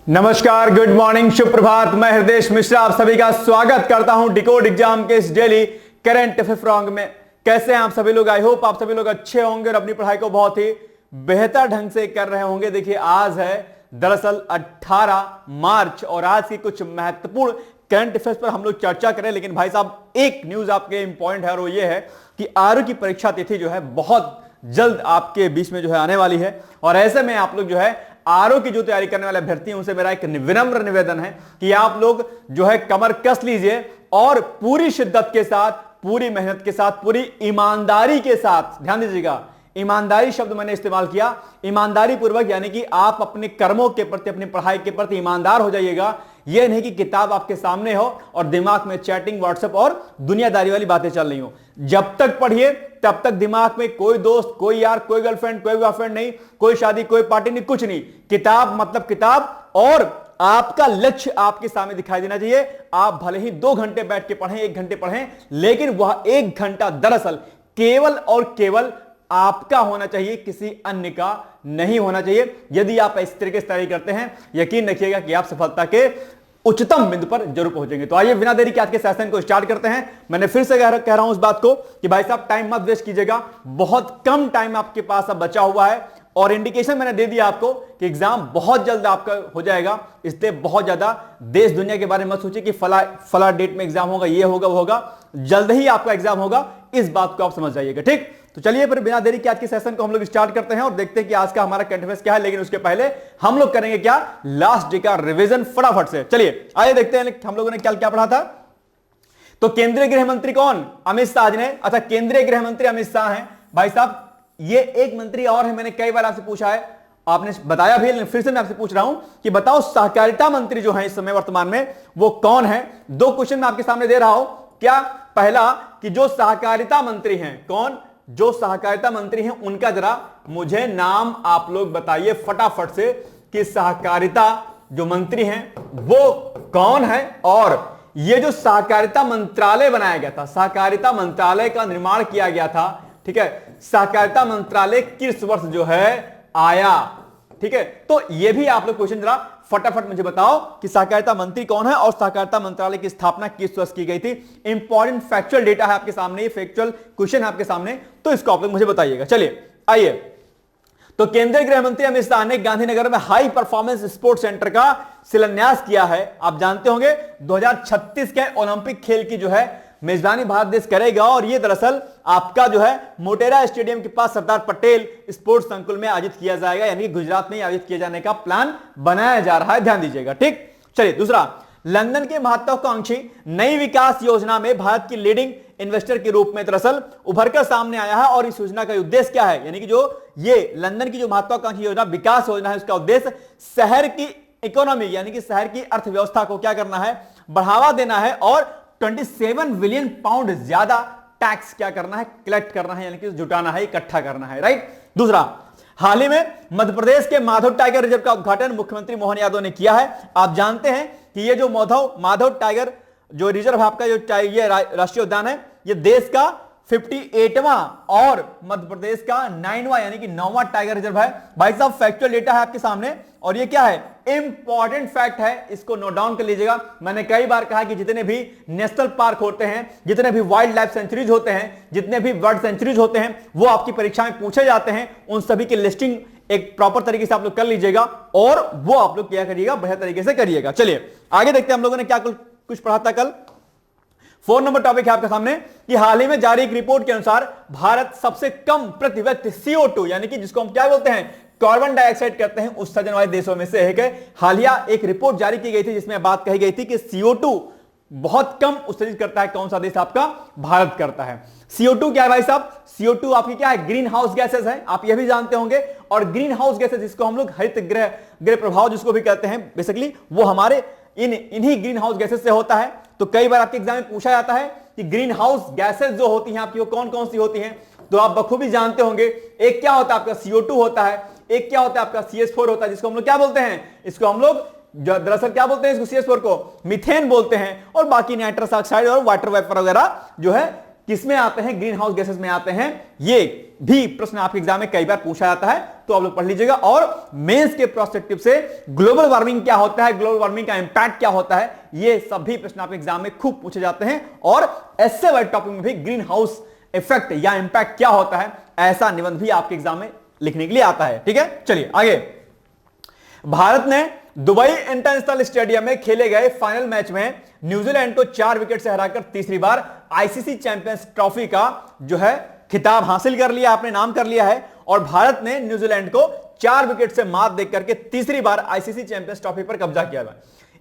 नमस्कार, good morning, शुभ प्रभात। मैं हृदय मिश्रा आप सभी का स्वागत करता हूं डिकोड एग्जाम के इस डेली करंट अफेयर रॉन्ग में। कैसे हैं आप सभी लोग? आई होप आप सभी लोग अच्छे होंगे और अपनी पढ़ाई को बहुत ही बेहतर ढंग से कर रहे होंगे। देखिए, आज है दरअसल 18 मार्च और आज की कुछ महत्वपूर्ण करंट अफेयर्स पर हम लोग चर्चा करें। लेकिन भाई साहब, एक न्यूज आपके इंपॉर्टेंट है और वो ये है कि आरओ की परीक्षा तिथि जो है बहुत जल्द आपके बीच में जो है आने वाली है। और ऐसे में आप लोग जो है आरओ की जो तैयारी करने वाले अभ्यर्थी हैं उनसे मेरा एक विनम्र निवेदन है कि आप लोग जो है कमर कस लीजिए और पूरी शिद्दत के साथ, पूरी मेहनत के साथ, पूरी ईमानदारी के साथ, ध्यान दीजिएगा, ईमानदारी शब्द मैंने इस्तेमाल किया, ईमानदारी पूर्वक, यानी कि आप अपने कर्मों के प्रति, अपनी पढ़ाई के प्रति ईमानदार हो जाइएगा। यह नहीं कि किताब आपके सामने हो और दिमाग में चैटिंग, व्हाट्सएप और दुनियादारी वाली बातें चल रही हो। जब तक पढ़िए तब तक दिमाग में कोई दोस्त, कोई यार, कोई गर्लफ्रेंड, कोई बॉयफ्रेंड नहीं, कोई शादी, कोई पार्टी नहीं, कुछ नहीं। किताब मतलब किताब, और आपका लक्ष्य आपके सामने दिखाई देना चाहिए। आप भले ही 2 घंटे बैठ के पढ़ें, 1 घंटे पढ़ें, लेकिन वह 1 घंटा दरअसल केवल और केवल आपका होना चाहिए, किसी अन्य का नहीं होना चाहिए। यदि आप इस तरीके से तैयारी करते हैं, यकीन रखिएगा कि आप सफलता के उच्चतम बिंदु पर जरूर पहुंचेंगे। तो आइए बिना देरी के आज के सेशन को स्टार्ट करते हैं। मैंने फिर से कह रहा हूं इस बात को कि भाई साहब, टाइम मत वेस्ट कीजिएगा, बहुत कम टाइम आपके पास अब बचा हुआ है और इंडिकेशन मैंने दे दिया आपको कि एग्जाम बहुत जल्द आपका हो जाएगा। इसलिए बहुत ज्यादा देश दुनिया के बारे में मत सोचिए कि फला डेट में एग्जाम होगा, ये होगा, वो होगा। जल्द ही आपका एग्जाम होगा, इस बात को आप समझ जाइएगा, ठीक। तो चलिए फिर बिना देरी के आज के सेशन को हम लोग स्टार्ट करते हैं और देखते हैं कि आज का हमारा करंट अफेयर्स क्या है। लेकिन उसके पहले हम लोग करेंगे क्या, लास्ट डे का रिवीजन फटाफट से। चलिए आइए देखते हैं हम लोगों ने क्या क्या पढ़ा था। तो केंद्रीय गृह मंत्री कौन? अमित शाह जी ने। अच्छा, केंद्रीय गृह मंत्री अमित शाह हैं। भाई साहब, ये एक मंत्री और है, मैंने कई बार आपसे पूछा है, आपने बताया भी, लेकिन फिर से मैं आपसे पूछ रहा हूं कि बताओ सहकारिता मंत्री जो है इस समय वर्तमान में वो कौन है। 2 क्वेश्चन मैं आपके सामने दे रहा हूं। क्या? पहला कि जो सहकारिता मंत्री हैं, कौन? जो सहकारिता मंत्री हैं उनका जरा मुझे नाम आप लोग बताइए फटाफट से कि सहकारिता जो मंत्री हैं वो कौन है। और ये जो सहकारिता मंत्रालय बनाया गया था, सहकारिता मंत्रालय का निर्माण किया गया था, ठीक है, सहकारिता मंत्रालय किस वर्ष जो है आया, ठीक है। तो ये भी आप लोग क्वेश्चन जरा फटाफट मुझे बताओ कि सहकारिता मंत्री कौन है और सहकारिता मंत्रालय की स्थापना किस वर्ष की गई थी। इंपॉर्टेंट फैक्चुअल डेटा है आपके सामने, फैक्चुअल क्वेश्चन है आपके सामने, तो इसको आप लोग मुझे बताइएगा। चलिए आइए, तो केंद्रीय गृह मंत्री अमित शाह ने गांधीनगर में हाई परफॉर्मेंस स्पोर्ट्स सेंटर का शिलान्यास किया है। आप जानते होंगे 2036 के ओलंपिक खेल की जो है मेजबानी भारत देश करेगा और ये दरअसल आपका जो है मोटेरा स्टेडियम के पास सरदार पटेल स्पोर्ट्स संकुल में आयोजित किया जाएगा, यानी गुजरात में आयोजित किए जाने का प्लान बनाया जा रहा है, ध्यान दीजिएगा, ठीक। चलिए दूसरा, लंदन के महत्वाकांक्षी नई विकास योजना में भारत की लीडिंग इन्वेस्टर के रूप में दरअसल उभरकर सामने आया है। और इस योजना का उद्देश्य क्या है, यानी कि जो ये लंदन की जो महत्वाकांक्षी योजना, विकास योजना है, उसका उद्देश्य शहर की इकोनॉमी, यानी कि शहर की अर्थव्यवस्था को क्या करना है, बढ़ावा देना है और 27 बिलियन पाउंड ज्यादा टैक्स क्या करना है, कलेक्ट करना है, यानी कि जुटाना है, इकट्ठा करना है, राइट। दूसरा, हाल ही में मध्य प्रदेश के माधव टाइगर रिजर्व का उद्घाटन मुख्यमंत्री मोहन यादव ने किया है। आप जानते हैं कि ये जो माधव टाइगर जो रिजर्व आपका जो ये राष्ट्रीय उद्यान है, ये देश का 58वां और मध्य प्रदेश का 9वां यानी कि 9वां टाइगर रिजर्व है। भाई साहब, फैक्चुअल डेटा है आपके सामने और ये क्या है, इंपॉर्टेंट फैक्ट है, इसको नोट डाउन कर लीजिएगा। मैंने कई बार कहा कि जितने भी नेशनल पार्क होते हैं, जितने भी वाइल्ड लाइफ सेंचुरीज होते हैं, जितने भी बर्ड सेंचुरीज होते हैं, वो आपकी परीक्षा में पूछे जाते हैं। उन सभी की लिस्टिंग एक प्रॉपर तरीके से आप लोग कर लीजिएगा और वो आप लोग क्या करिएगा, बेहतर तरीके से करिएगा। चलिए आगे देखते हैं हम लोगों ने क्या कुछ पढ़ा था कल। 4 नंबर टॉपिक है आपके सामने कि हाल ही में जारी एक रिपोर्ट के अनुसार भारत सबसे कम प्रति व्यक्ति CO2 यानी कि जिसको हम क्या बोलते हैं, कार्बन डाइऑक्साइड करते हैं, उत्सर्जन वाले देशों में से एक है। हालिया एक रिपोर्ट जारी की गई थी जिसमें बात कही गई थी कि CO2 बहुत कम उत्सर्जित करता है। कौन सा देश आपका? भारत करता है। CO2 क्या है भाई साहब? CO2 आपकी क्या है? ग्रीन हाउस गैसेस है, आप यह भी जानते होंगे। और ग्रीन हाउस गैसेस जिसको हम लोग हरित गृह प्रभाव जिसको भी कहते हैं, बेसिकली वो हमारे इन्हीं ग्रीन हाउस गैसेस से होता है। तो कई बार आपके एग्जाम में पूछा जाता है कि ग्रीन हाउस गैसेस जो होती हैं आपकी वो कौन कौन सी होती हैं, तो आप बखूबी जानते होंगे। एक क्या होता है आपका CO2 होता है, एक क्या होता है आपका CH4 होता है, जिसको हम लोग क्या बोलते हैं, इसको हम लोग दरअसल क्या बोलते हैं, इसको CH4 को मीथेन बोलते हैं। और बाकी नाइट्रस ऑक्साइड और वाटर वेपर वगैरह जो है किसमें आते हैं? ग्रीन हाउस गैसेस में आते हैं। ये भी प्रश्न आपके एग्जाम में कई बार पूछा जाता है, तो आप लोग पढ़ लीजिएगा। और मेंस के प्रोस्पेक्टिव से ग्लोबल वार्मिंग क्या होता है, ग्लोबल वार्मिंग का इंपैक्ट क्या होता है, ये सभी प्रश्न आपके एग्जाम में खूब पूछे जाते हैं। और ऐसे वाले टॉपिक में भी ग्रीन हाउस इफेक्ट या इंपैक्ट क्या होता है, ऐसा निबंध भी आपके एग्जाम में लिखने के लिए आता है। ठीक है, चलिए आगे। भारत ने दुबई इंटरनेशनल स्टेडियम में खेले गए फाइनल मैच में न्यूजीलैंड को 4 विकेट से हराकर तीसरी बार आईसीसी चैंपियंस ट्रॉफी का जो है खिताब हासिल कर लिया, आपने नाम कर लिया है। और भारत ने न्यूजीलैंड को 4 विकेट से मात देकर के तीसरी बार आईसीसी चैंपियंस ट्रॉफी पर कब्जा किया है।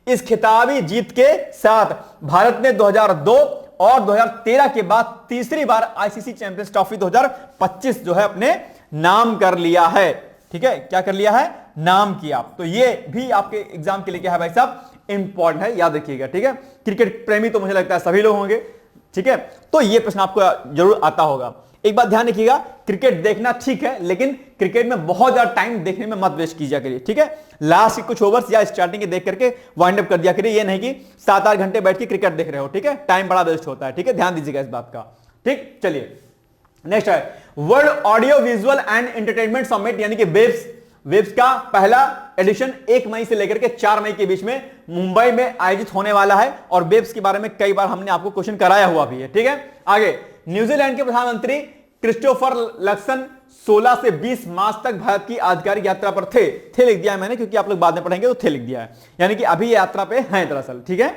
इस खिताबी जीत के साथ भारत ने 2002 और 2013 के बाद तीसरी बार आईसीसी चैंपियंस ट्रॉफी 2025 जो है अपने नाम कर लिया है। ठीक है, क्या कर लिया है? नाम किया। तो ये भी आपके एग्जाम के लिए क्या है भाई साहब? इंपॉर्टेंट है, याद रखिएगा। ठीक है, क्रिकेट प्रेमी तो मुझे लगता है सभी लोग होंगे। ठीक है, तो ये प्रश्न आपको जरूर आता होगा। एक बात ध्यान रखिएगा, क्रिकेट देखना ठीक है, लेकिन क्रिकेट में बहुत ज्यादा टाइम देखने में मत वेस्ट कीजिए करिए। ठीक है, लास्ट के कुछ ओवर्स या स्टार्टिंग के देख करके वाइंड अप कर दिया करिए। ये नहीं कि 7-8 घंटे बैठ के क्रिकेट देख रहे हो। ठीक है, टाइम बड़ा वेस्ट होता है। ठीक है, ध्यान दीजिएगा इस बात का। ठीक, चलिए नेक्स्ट है world audio visual and entertainment summit, यानी कि वेब्स का पहला एडिशन 1 मई से लेकर के 4 मई के बीच में मुंबई में आयोजित होने वाला है। और वेब्स के बारे में कई बार हमने आपको क्वेश्चन कराया हुआ भी है। ठीक है, आगे। न्यूजीलैंड के प्रधानमंत्री क्रिस्टोफर लक्सन 16 से 20 मार्च तक भारत की आधिकारिक यात्रा पर थे लिख दिया है मैंने, क्योंकि आप लोग बाद में पढ़ेंगे तो थे लिख दिया है, यानी कि अभी यात्रा पे हैं दरअसल। ठीक है,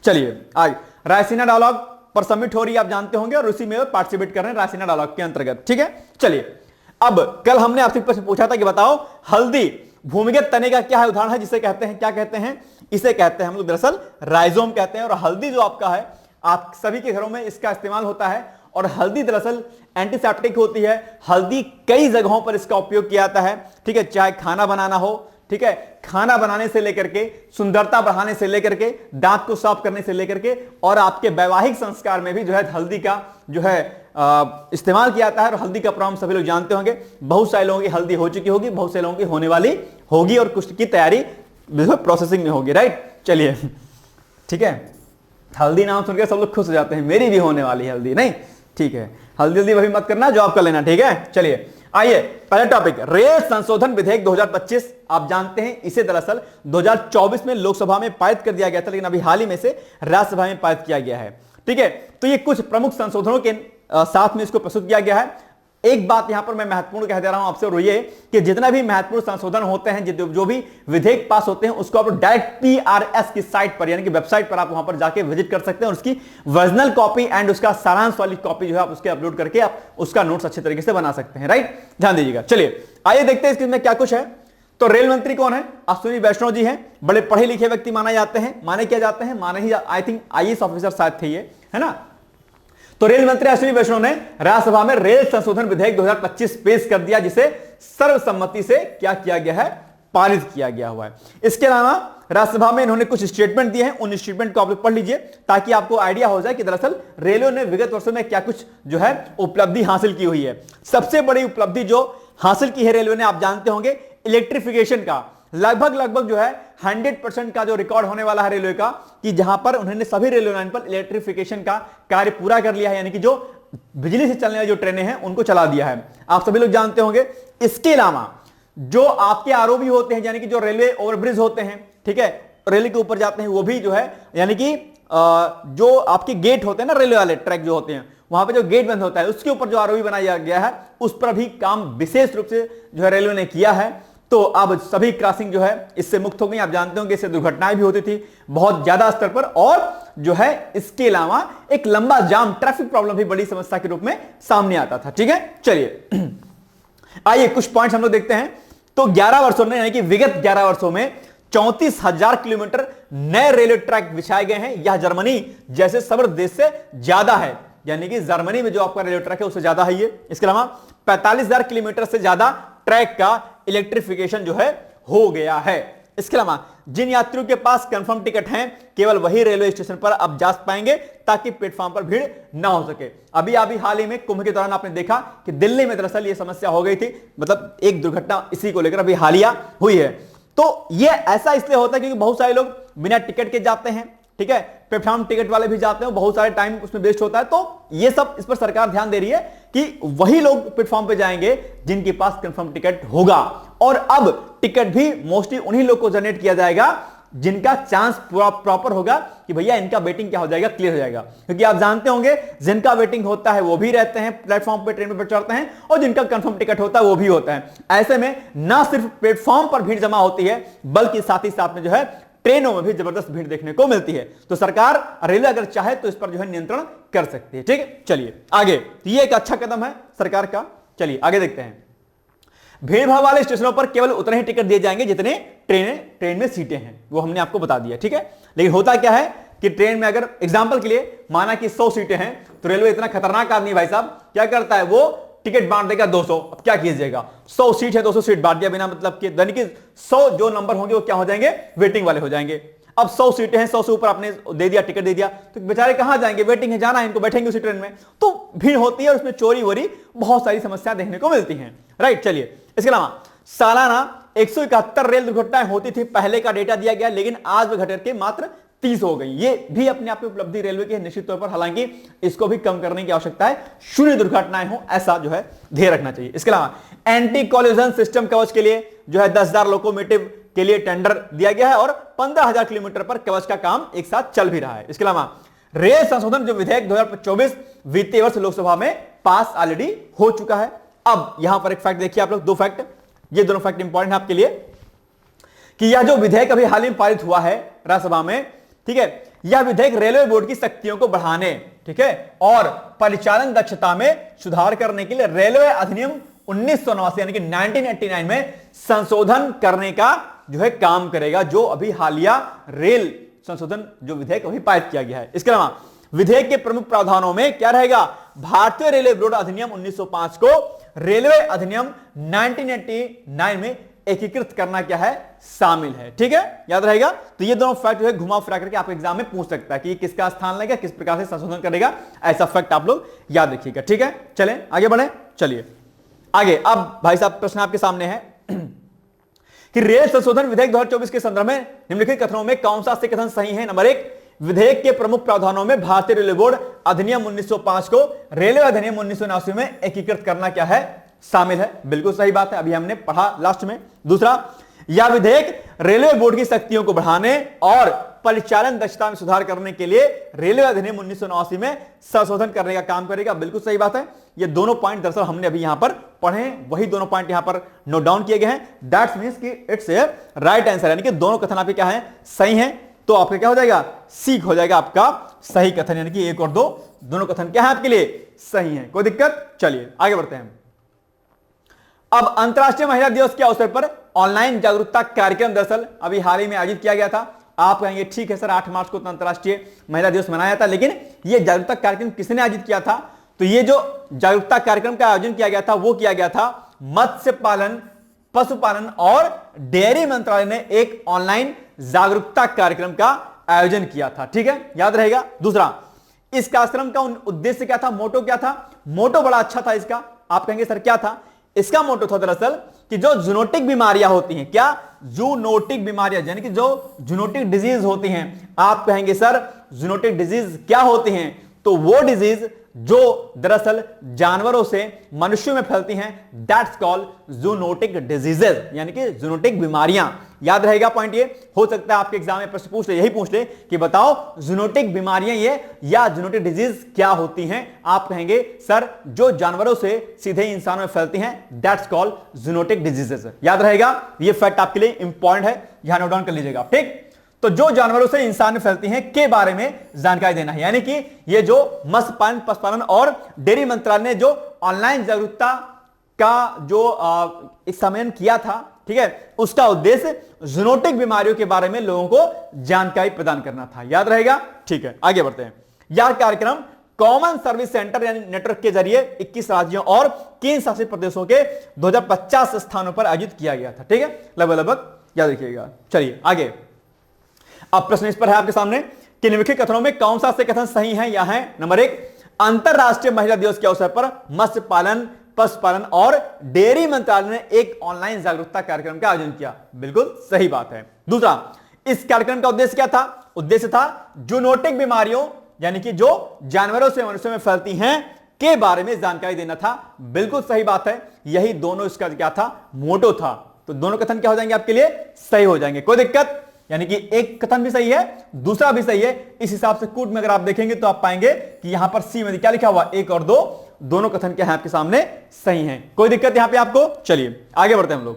चलिए आगे। रायसीना डायलॉग पर समिट हो रही है, आप जानते होंगे, और उसी में पार्टिसिपेट कर रहे हैं रायसीना डायलॉग के अंतर्गत। ठीक है, चलिए। अब कल हमने आपसे प्रश्न पूछा था कि बताओ हल्दी भूमिगत तने का क्या है उदाहरण है, जिसे कहते हैं, क्या कहते हैं? इसे कहते हैं हम लोग दरअसल राइजोम कहते हैं। और हल्दी जो आपका है, आप सभी के घरों में इसका इस्तेमाल होता है। और हल्दी दरअसल एंटीसेप्टिक होती है। हल्दी कई जगहों पर इसका उपयोग किया जाता है। ठीक है, चाहे खाना बनाना हो, ठीक है, खाना बनाने से लेकर के, सुंदरता बढ़ाने से लेकर के, दांत को साफ करने से लेकर के, और आपके वैवाहिक संस्कार में भी जो है हल्दी का जो है इस्तेमाल किया जाता है। और हल्दी का प्रॉब्लम सभी लोग जानते होंगे। बहुत सारे लोगों की हल्दी हो चुकी होगी, बहुत से लोगों की होने वाली होगी, और कुछ की तैयारी प्रोसेसिंग में होगी। राइट, चलिए ठीक है। हल्दी नाम सुनकर सब लोग खुश हो जाते हैं, मेरी भी होने वाली है हल्दी। नहीं, ठीक है, हल्दी वही मत करना, जॉब कर लेना। ठीक है, चलिए आइए। पहला टॉपिक, रेल संशोधन विधेयक 2025। आप जानते हैं इसे दरअसल 2024 में लोकसभा में पारित कर दिया गया था, लेकिन अभी हाल ही में से राज्यसभा में पारित किया गया है। ठीक है, तो ये कुछ प्रमुख संशोधनों के साथ में इसको प्रस्तुत किया गया है। एक बात यहां पर मैं महत्वपूर्ण कह दे रहा हूं आपसे, और ये कि जितना भी महत्वपूर्ण संशोधन होते हैं, जो भी विधेयक पास होते हैं, उसको आप डायरेक्ट पीआरएस की साइट पर, यानी कि वेबसाइट पर आप वहां पर जाके विजिट कर सकते हैं, और उसकी वर्जनल कॉपी एंड उसका सारांश वाली कॉपी जो है आप उसके अपलोड करके आप उसका नोट्स अच्छे तरीके से बना सकते हैं। राइट, ध्यान दीजिएगा। चलिए आइए देखते हैं इसमें क्या कुछ है। तो रेल मंत्री कौन है? अश्विनी वैष्णव जी हैं। बड़े पढ़े लिखे व्यक्ति माने जाते हैं, माने क्या जाते हैं, माने ही आई थिंक आईएएस ऑफिसर शायद थे ये, है ना। तो रेल मंत्री अश्विनी वैष्णव ने राज्यसभा में रेल संशोधन विधेयक 2025 पेश कर दिया, जिसे सर्वसम्मति से क्या किया गया है? पारित किया गया हुआ है। इसके अलावा राज्यसभा में इन्होंने कुछ स्टेटमेंट दिए हैं, उन स्टेटमेंट को आप लोग पढ़ लीजिए, ताकि आपको आइडिया हो जाए कि दरअसल रेलवे ने विगत वर्षों में क्या कुछ जो है उपलब्धि हासिल की हुई है। सबसे बड़ी उपलब्धि जो हासिल की है रेलवे ने, आप जानते होंगे, इलेक्ट्रिफिकेशन का लगभग जो है 100% का जो रिकॉर्ड होने वाला है रेलवे का, कि जहां पर उन्होंने सभी रेलवे लाइन पर इलेक्ट्रिफिकेशन का कार्य पूरा कर लिया है, यानी कि जो बिजली से चलने वाली जो ट्रेनें हैं उनको चला दिया है। आप सभी लोग जानते होंगे। इसके अलावा जो आपके आरओबी होते हैं, यानी कि जो रेलवे ओवरब्रिज होते हैं, ठीक है, रेलवे के ऊपर जाते हैं, वो भी जो है, यानी कि जो आपके गेट होते हैं ना, रेलवे वाले ट्रैक जो होते हैं, वहां पे जो गेट बंद होता है, उसके ऊपर जो आरओबी बनाया गया है, उस पर भी काम विशेष रूप से जो है रेलवे ने किया है। तो अब सभी क्रॉसिंग जो है इससे मुक्त हो गई। आप जानते हो कि इससे दुर्घटनाएं भी होती थी बहुत ज्यादा स्तर पर, और जो है इसके अलावा एक लंबा जाम, ट्रैफिक प्रॉब्लम भी बड़ी समस्या के रूप में सामने आता था। ठीक है, चलिए आइए कुछ पॉइंट्स हम लोग देखते हैं। तो 11 वर्षों में, यानी कि विगत 11 वर्षों में 34,000 किलोमीटर नए रेलवे ट्रैक बिछाए गए हैं। यह जर्मनी जैसे समृद्ध देश से ज्यादा है, यानी कि जर्मनी में जो आपका रेलवे ट्रैक है उससे ज्यादा है ये। इसके अलावा 45,000 किलोमीटर से ज्यादा ट्रैक का इलेक्ट्रिफिकेशन जो है हो गया है। इसके अलावा जिन यात्रियों के पास कंफर्म टिकट हैं, केवल वही रेलवे स्टेशन पर अब जा पाएंगे, ताकि प्लेटफॉर्म पर भीड़ ना हो सके। अभी हाल ही में कुंभ के दौरान आपने देखा कि दिल्ली में दरअसल ये समस्या हो गई थी, मतलब एक दुर्घटना इसी को लेकर अभी हालिया हुई है। तो ये ऐसा इसलिए होता है क्योंकि बहुत सारे लोग बिना टिकट के जाते हैं, ठीक है, प्लेटफॉर्म टिकट वाले भी जाते हैं, बहुत सारे टाइम उसमें वेस्ट होता है। तो ये सब इस पर सरकार ध्यान दे रही है कि वही लोग प्लेटफॉर्म पे जाएंगे जिनके पास कंफर्म टिकट होगा। और अब टिकट भी मोस्टली उन्हीं लोग को जनरेट किया जाएगा जिनका चांस पूरा प्रॉपर होगा कि भैया इनका वेटिंग क्या हो जाएगा, क्लियर हो जाएगा। क्योंकि आप जानते होंगे जिनका वेटिंग होता है वो भी रहते हैं प्लेटफॉर्म पे, ट्रेन पे चढ़ते हैं, और जिनका कंफर्म टिकट होता है वो भी होता है। ऐसे में ना सिर्फ प्लेटफॉर्म पर भीड़ जमा होती है बल्कि साथ ही साथ में जो है ट्रेनों में भी जबरदस्त भीड़ देखने को मिलती है। तो सरकार रेलवे अगर चाहे तो इस पर जो है नियंत्रण कर सकती है। ठीक है, चलिए आगे। तो ये एक अच्छा कदम है सरकार का। चलिए आगे देखते हैं। भीड़ भाड़ वाले स्टेशनों पर केवल उतने ही टिकट दिए जाएंगे जितने ट्रेन में सीटें हैं, वो हमने आपको बता दिया। ठीक है, लेकिन होता क्या है कि ट्रेन में अगर एग्जांपल के लिए माना कि 100 सीटें हैं, तो रेलवे इतना खतरनाक आदमी भाई साहब क्या करता है, वो टिकट बांट देगा 200। अब क्या कीजिएगा, 100 सीट है, 200 सीट बांट दिया बिना मतलब के, यानी कि 100 जो नंबर होंगे वो क्या हो जाएंगे, वेटिंग वाले हो जाएंगे। अब 100 सीटें हैं, 100 से ऊपर आपने दे दिया, टिकट दे दिया, तो बेचारे कहां जाएंगे, वेटिंग है, जाना है इनको, बैठेंगे उसी ट्रेन में, तो भीड़ होती है, उसमें चोरी वोरी बहुत सारी समस्याएं देखने को मिलती हैं। राइट, चलिए इसके अलावा सालाना 171 रेल दुर्घटनाएं होती थी, पहले का डेटा दिया गया, लेकिन आज वो घटकर के मात्र 30 हो गई। ये भी अपने आप में उपलब्धि रेलवे की है निश्चित तौर पर, हालांकि इसको भी कम करने की आवश्यकता है, शून्य दुर्घटनाएं हो ऐसा जो है ध्यान रखना चाहिए। इसके अलावा एंटी कोलिजन सिस्टम कवच के लिए जो है 10,000 लोकोमोटिव के लिए टेंडर दिया गया है और 15,000 किलोमीटर पर कवच का काम एक साथ चल भी रहा है। इसके अलावा रेल संशोधन जो विधेयक 2024 वित्तीय वर्ष लोकसभा में पास ऑलरेडी हो चुका है। अब यहां पर एक फैक्ट देखिए आप लोग, दो फैक्ट, ये दोनों फैक्ट इंपॉर्टेंट है आपके लिए कि यह जो विधेयक अभी हाल ही में पारित हुआ है राज्यसभा में, ठीक है, यह विधेयक रेलवे बोर्ड की शक्तियों को बढ़ाने, ठीक है, और परिचालन दक्षता में सुधार करने के लिए रेलवे अधिनियम 1989 यानी कि 1989 में संशोधन करने का जो है काम करेगा, जो अभी हालिया रेल संशोधन जो विधेयक अभी पारित किया गया है। इसके अलावा विधेयक के प्रमुख प्रावधानों में क्या रहेगा, भारतीय रेलवे बोर्ड अधिनियम 1905 को रेलवे अधिनियम 1989 में एकीकृत करना क्या है, शामिल है। ठीक है, याद रहेगा। तो ये दोनों फैक्ट जो है घुमा फिरा करके आप एग्जाम में पूछ सकता है कि किसका स्थान लेगा, किस प्रकार से संशोधन करेगा, ऐसा फैक्ट आप लोग याद रखिएगा। ठीक है, चलें आगे बढ़े। चलिए आगे, अब भाई साहब प्रश्न आपके सामने है कि रेल संशोधन विधेयक 2024 के संदर्भ में निम्नलिखित कथनों में कौन सा से कथन सही है। नंबर 1, विधेयक के प्रमुख प्रावधानों में भारतीय रेलवे बोर्ड अधिनियम 1905 को रेलवे अधिनियम 1989 में एकीकृत करना क्या है, शामिल है। बिल्कुल सही बात है, अभी हमने पढ़ा लास्ट में। दूसरा, यह विधेयक रेलवे बोर्ड की शक्तियों को बढ़ाने और परिचालन दक्षता में सुधार करने के लिए रेलवे अधिनियम 1989 में संशोधन करने का काम करेगा। बिल्कुल सही बात है। ये दोनों पॉइंट दरअसल हमने अभी यहां पर पढ़े हैं, वही दोनों पॉइंट यहां पर नोट डाउन किए गए हैं। दैट्स मींस कि इट्स ए राइट आंसर, यानी कि दोनों कथन आपके क्या है, सही हैं। तो आपका क्या हो जाएगा, सी हो जाएगा आपका सही कथन, यानी कि 1 और 2 दोनों कथन क्या है आपके लिए, सही है। कोई दिक्कत। चलिए आगे बढ़ते हैं। अब अंतर्राष्ट्रीय महिला दिवस के अवसर पर ऑनलाइन जागरूकता कार्यक्रम दरअसल अभी हाल ही में आयोजित किया गया था। आप कहेंगे ठीक है सर, 8 मार्च को तो अंतर्राष्ट्रीय महिला दिवस मनाया था, लेकिन यह जागरूकता कार्यक्रम किसने आयोजित किया था? तो ये जो जागरूकता कार्यक्रम का आयोजन किया गया था वो किया गया था मत्स्य पालन, पशुपालन और डेयरी मंत्रालय ने एक ऑनलाइन जागरूकता कार्यक्रम का आयोजन किया था। ठीक है, याद रहेगा। दूसरा, इस कार्यक्रम का उद्देश्य क्या था, मोटो क्या था? मोटो बड़ा अच्छा था इसका। आप कहेंगे सर क्या था? इसका मोटो था दरअसल कि जो जूनोटिक बीमारियां होती हैं, क्या जूनोटिक बीमारियां, यानी कि जो जूनोटिक डिजीज होती हैं। आप कहेंगे सर जूनोटिक डिजीज क्या होती हैं? तो वो डिजीज जो दरअसल जानवरों से मनुष्यों में फैलती हैं, दैट्स कॉल्ड जूनोटिक डिजीजेस, यानी कि जूनोटिक बीमारियां। याद रहेगा पॉइंट। ये हो सकता है आपके एग्जाम में प्रश्न पूछ ले, यही पूछ ले कि बताओ जूनोटिक बीमारियां ये या जूनोटिक डिजीज क्या होती हैं? आप कहेंगे सर जो जानवरों से सीधे इंसानों में फैलती हैं, दैट्स कॉल्ड जूनोटिक डिजीजेस। याद रहेगा, ये फैक्ट आपके लिए इंपॉर्टेंट है, यहां नोट डाउन कर लीजिएगा। ठीक, तो जो जानवरों से इंसान में फैलती हैं के बारे में जानकारी देना है, यानी कि ये जो मत्स्य पालन, पशुपालन और डेयरी मंत्रालय ने जो ऑनलाइन जागरूकता का जो सम्मेलन किया था, ठीक है, उसका उद्देश्य जूनोटिक बीमारियों के बारे में लोगों को जानकारी प्रदान करना था। याद रहेगा। ठीक है, आगे बढ़ते हैं। यह कार्यक्रम कॉमन सर्विस सेंटर यानी नेटवर्क के जरिए 21 राज्यों और केंद्र शासित प्रदेशों के 2050 स्थानों पर आयोजित किया गया था। ठीक है, लगभग याद रखिएगा। चलिए आगे। अब प्रश्न इस पर है आपके सामने कि निम्नलिखित कथनों में कौन सा से कथन सही है या है। नंबर 1, अंतरराष्ट्रीय महिला दिवस के अवसर पर मत्स्य पालन, पशुपालन और डेयरी मंत्रालय ने एक ऑनलाइन जागरूकता कार्यक्रम का आयोजन किया। बिल्कुल सही बात है। दूसरा, इस कार्यक्रम का उद्देश्य क्या था? उद्देश्य था जूनोटिक बीमारियों यानी कि जो जानवरों से मनुष्यों में फैलती हैं के बारे में जानकारी देना था। बिल्कुल सही बात है, यही दोनों इसका क्या था, मोटो था। तो दोनों कथन क्या हो जाएंगे आपके लिए, सही हो जाएंगे, कोई दिक्कत, यानी कि एक कथन भी सही है दूसरा भी सही है। इस हिसाब से कूट में अगर आप देखेंगे तो आप पाएंगे कि यहां पर सी में क्या लिखा हुआ, 1 और 2 दोनों कथन क्या है आपके सामने सही हैं, कोई दिक्कत यहां पे आपको। चलिए आगे बढ़ते हैं हम लोग।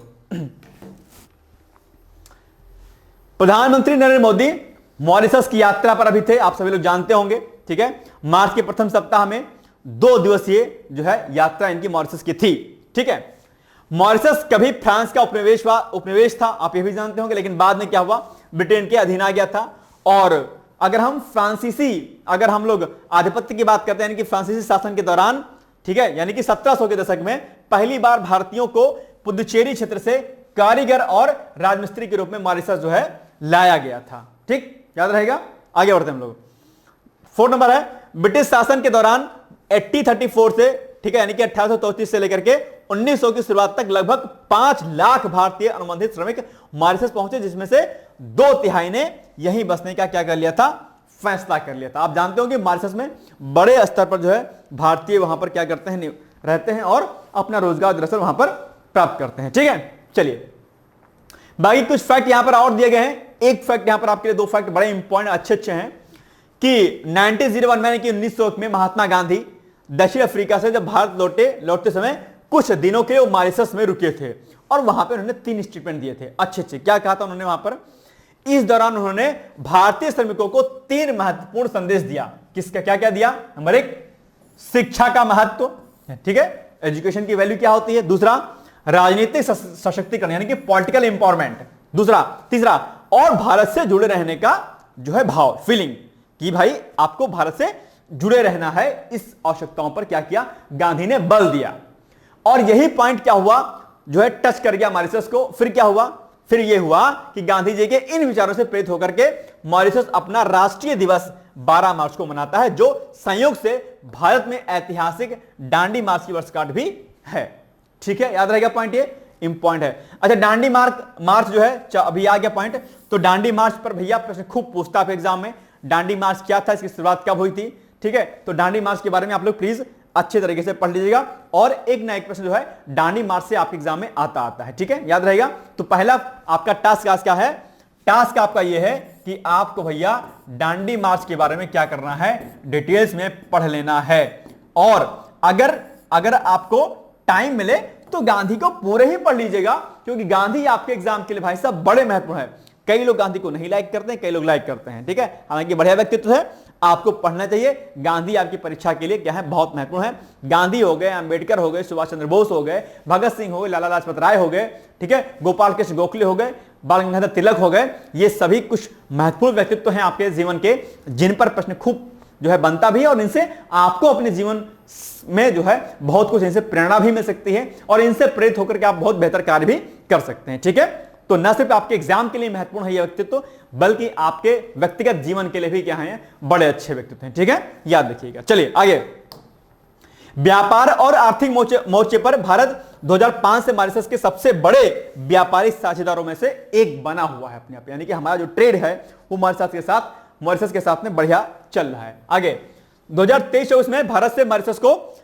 प्रधानमंत्री नरेंद्र मोदी मॉरिशस की यात्रा पर अभी थे, आप सभी लोग जानते होंगे, ठीक है। मार्च के प्रथम सप्ताह में 2 दिवसीय जो है यात्रा इनकी मॉरिशस की थी, ठीक है। मॉरिशस कभी फ्रांस का उपनिवेश था, आप ये भी जानते होंगे, लेकिन बाद में क्या हुआ, ब्रिटेन के अधीन आ गया था। और अगर हम लोग आधिपत्य की बात करते हैं, यानी कि फ्रांसीसी शासन के दौरान, ठीक है, यानी कि 1700 के दशक में पहली बार भारतीयों को पुदुचेरी क्षेत्र से कारीगर और राजमिस्त्री के रूप में मॉरिशस जो है लाया गया था, ठीक, याद रहेगा। आगे बढ़ते हैं हम लोग। 4 नंबर है, ब्रिटिश शासन के दौरान 1834 से, ठीक है, यानी कि 1834 से लेकर के 1900 की शुरुआत तक लगभग 5 लाख भारतीय अनुबंधित श्रमिक मॉरिशस पहुंचे, जिसमें से 2/3 ने यहीं बसने का क्या कर लिया था, फैसला कर लिया था। आप जानते हो कि मॉरिशस में बड़े स्तर पर जो है भारतीय वहां पर क्या करते हैं, रहते हैं और अपना रोजगार दरअसल वहां पर प्राप्त करते हैं, ठीक है। चलिए बाकी कुछ फैक्ट यहां पर और दिए गए हैं। एक फैक्ट यहां पर आपके लिए, 2 फैक्ट बड़े इंपॉर्टेंट अच्छे हैं कि 1901 में, कि 1901 में महात्मा गांधी दक्षिण अफ्रीका से जब भारत लौटते समय कुछ दिनों के लिए वो मॉरिशस में रुके थे और वहां पे उन्होंने 3 स्टेटमेंट दिए थे। अच्छे क्या कहा था उन्होंने वहां पर, इस दौरान उन्होंने भारतीय श्रमिकों को 3 महत्वपूर्ण संदेश दिया। किसका क्या क्या दिया, नंबर 1 शिक्षा का महत्व, ठीक है, एजुकेशन की वैल्यू क्या होती है। दूसरा राजनीतिक सशक्तिकरण यानी कि पॉलिटिकल इंपावरमेंट। तीसरा और भारत से जुड़े रहने का जो है भाव, फीलिंग, कि भाई आपको भारत से जुड़े रहना है। इस आवश्यकताओं पर क्या किया, गांधी ने बल दिया। और यही पॉइंट क्या हुआ, जो है टच कर गया मॉरिशस को। फिर क्या हुआ, फिर यह हुआ कि गांधी जी के इन विचारों से प्रेरित होकर के मॉरिशस अपना राष्ट्रीय दिवस 12 मार्च को मनाता है, जो संयोग से भारत में ऐतिहासिक दांडी मार्च की वर्षगांठ भी है, ठीक है, याद रहेगा पॉइंट, ये इंपॉइंट है। अच्छा, दांडी मार्च जो है, अभी आ गया पॉइंट। तो दांडी मार्च पर भैया प्रश्न खूब पूछता है एग्जाम में, दांडी मार्च क्या था, इसकी शुरुआत कब हुई थी, ठीक है। तो दांडी मार्च के बारे में आप लोग प्लीज अच्छे तरीके से पढ़ लीजिएगा, और एक ना एक प्रश्न जो है दांडी मार्च से आपके एग्जाम में आता है, ठीक है, याद रहेगा। तो पहला आपका टास्क आज क्या है, टास्क आपका यह है कि आपको भैया दांडी मार्च के बारे में क्या करना है, डिटेल्स में पढ़ लेना है। और अगर आपको टाइम मिले तो गांधी को पूरे ही पढ़ लीजिएगा, क्योंकि गांधी आपके एग्जाम के लिए भाई साहब बड़े महत्वपूर्ण है। कई लोग गांधी को नहीं लाइक करते हैं, कई लोग लाइक करते हैं, ठीक है, हालांकि बढ़िया व्यक्तित्व है, आपको पढ़ना चाहिए। गांधी आपकी परीक्षा के लिए क्या है, बहुत महत्वपूर्ण है। गांधी हो गए, अंबेडकर हो गए, सुभाष चंद्र बोस हो गए, भगत सिंह हो गए, लाला लाजपत राय हो गए, ठीक है, गोपाल कृष्ण गोखले हो गए, बाल गंगाधर तिलक हो गए। ये सभी कुछ महत्वपूर्ण व्यक्तित्व हैं आपके जीवन के, जिन पर प्रश्न खूब जो है बनता भी है, और इनसे आपको अपने जीवन में जो है बहुत कुछ, इनसे प्रेरणा भी मिल सकती है, और इनसे प्रेरित होकर के आप बहुत बेहतर कार्य भी कर सकते हैं, ठीक है। तो न सिर्फ आपके एग्जाम के लिए महत्वपूर्ण है यह व्यक्तित्व, बल्कि आपके व्यक्तिगत जीवन के लिए भी क्या है, बड़े अच्छे व्यक्तित्व हैं, ठीक है, याद रखिएगा। चलिए आगे। व्यापार और आर्थिक मोर्चे पर भारत 2005 से मॉरिशस के सबसे बड़े व्यापारिक साझेदारों में से एक बना हुआ है अपने आप, यानी कि हमारा जो ट्रेड है वो मॉरिशस के साथ में बढ़िया चल रहा है। आगे 2023-24 में भारत से मॉरिशस को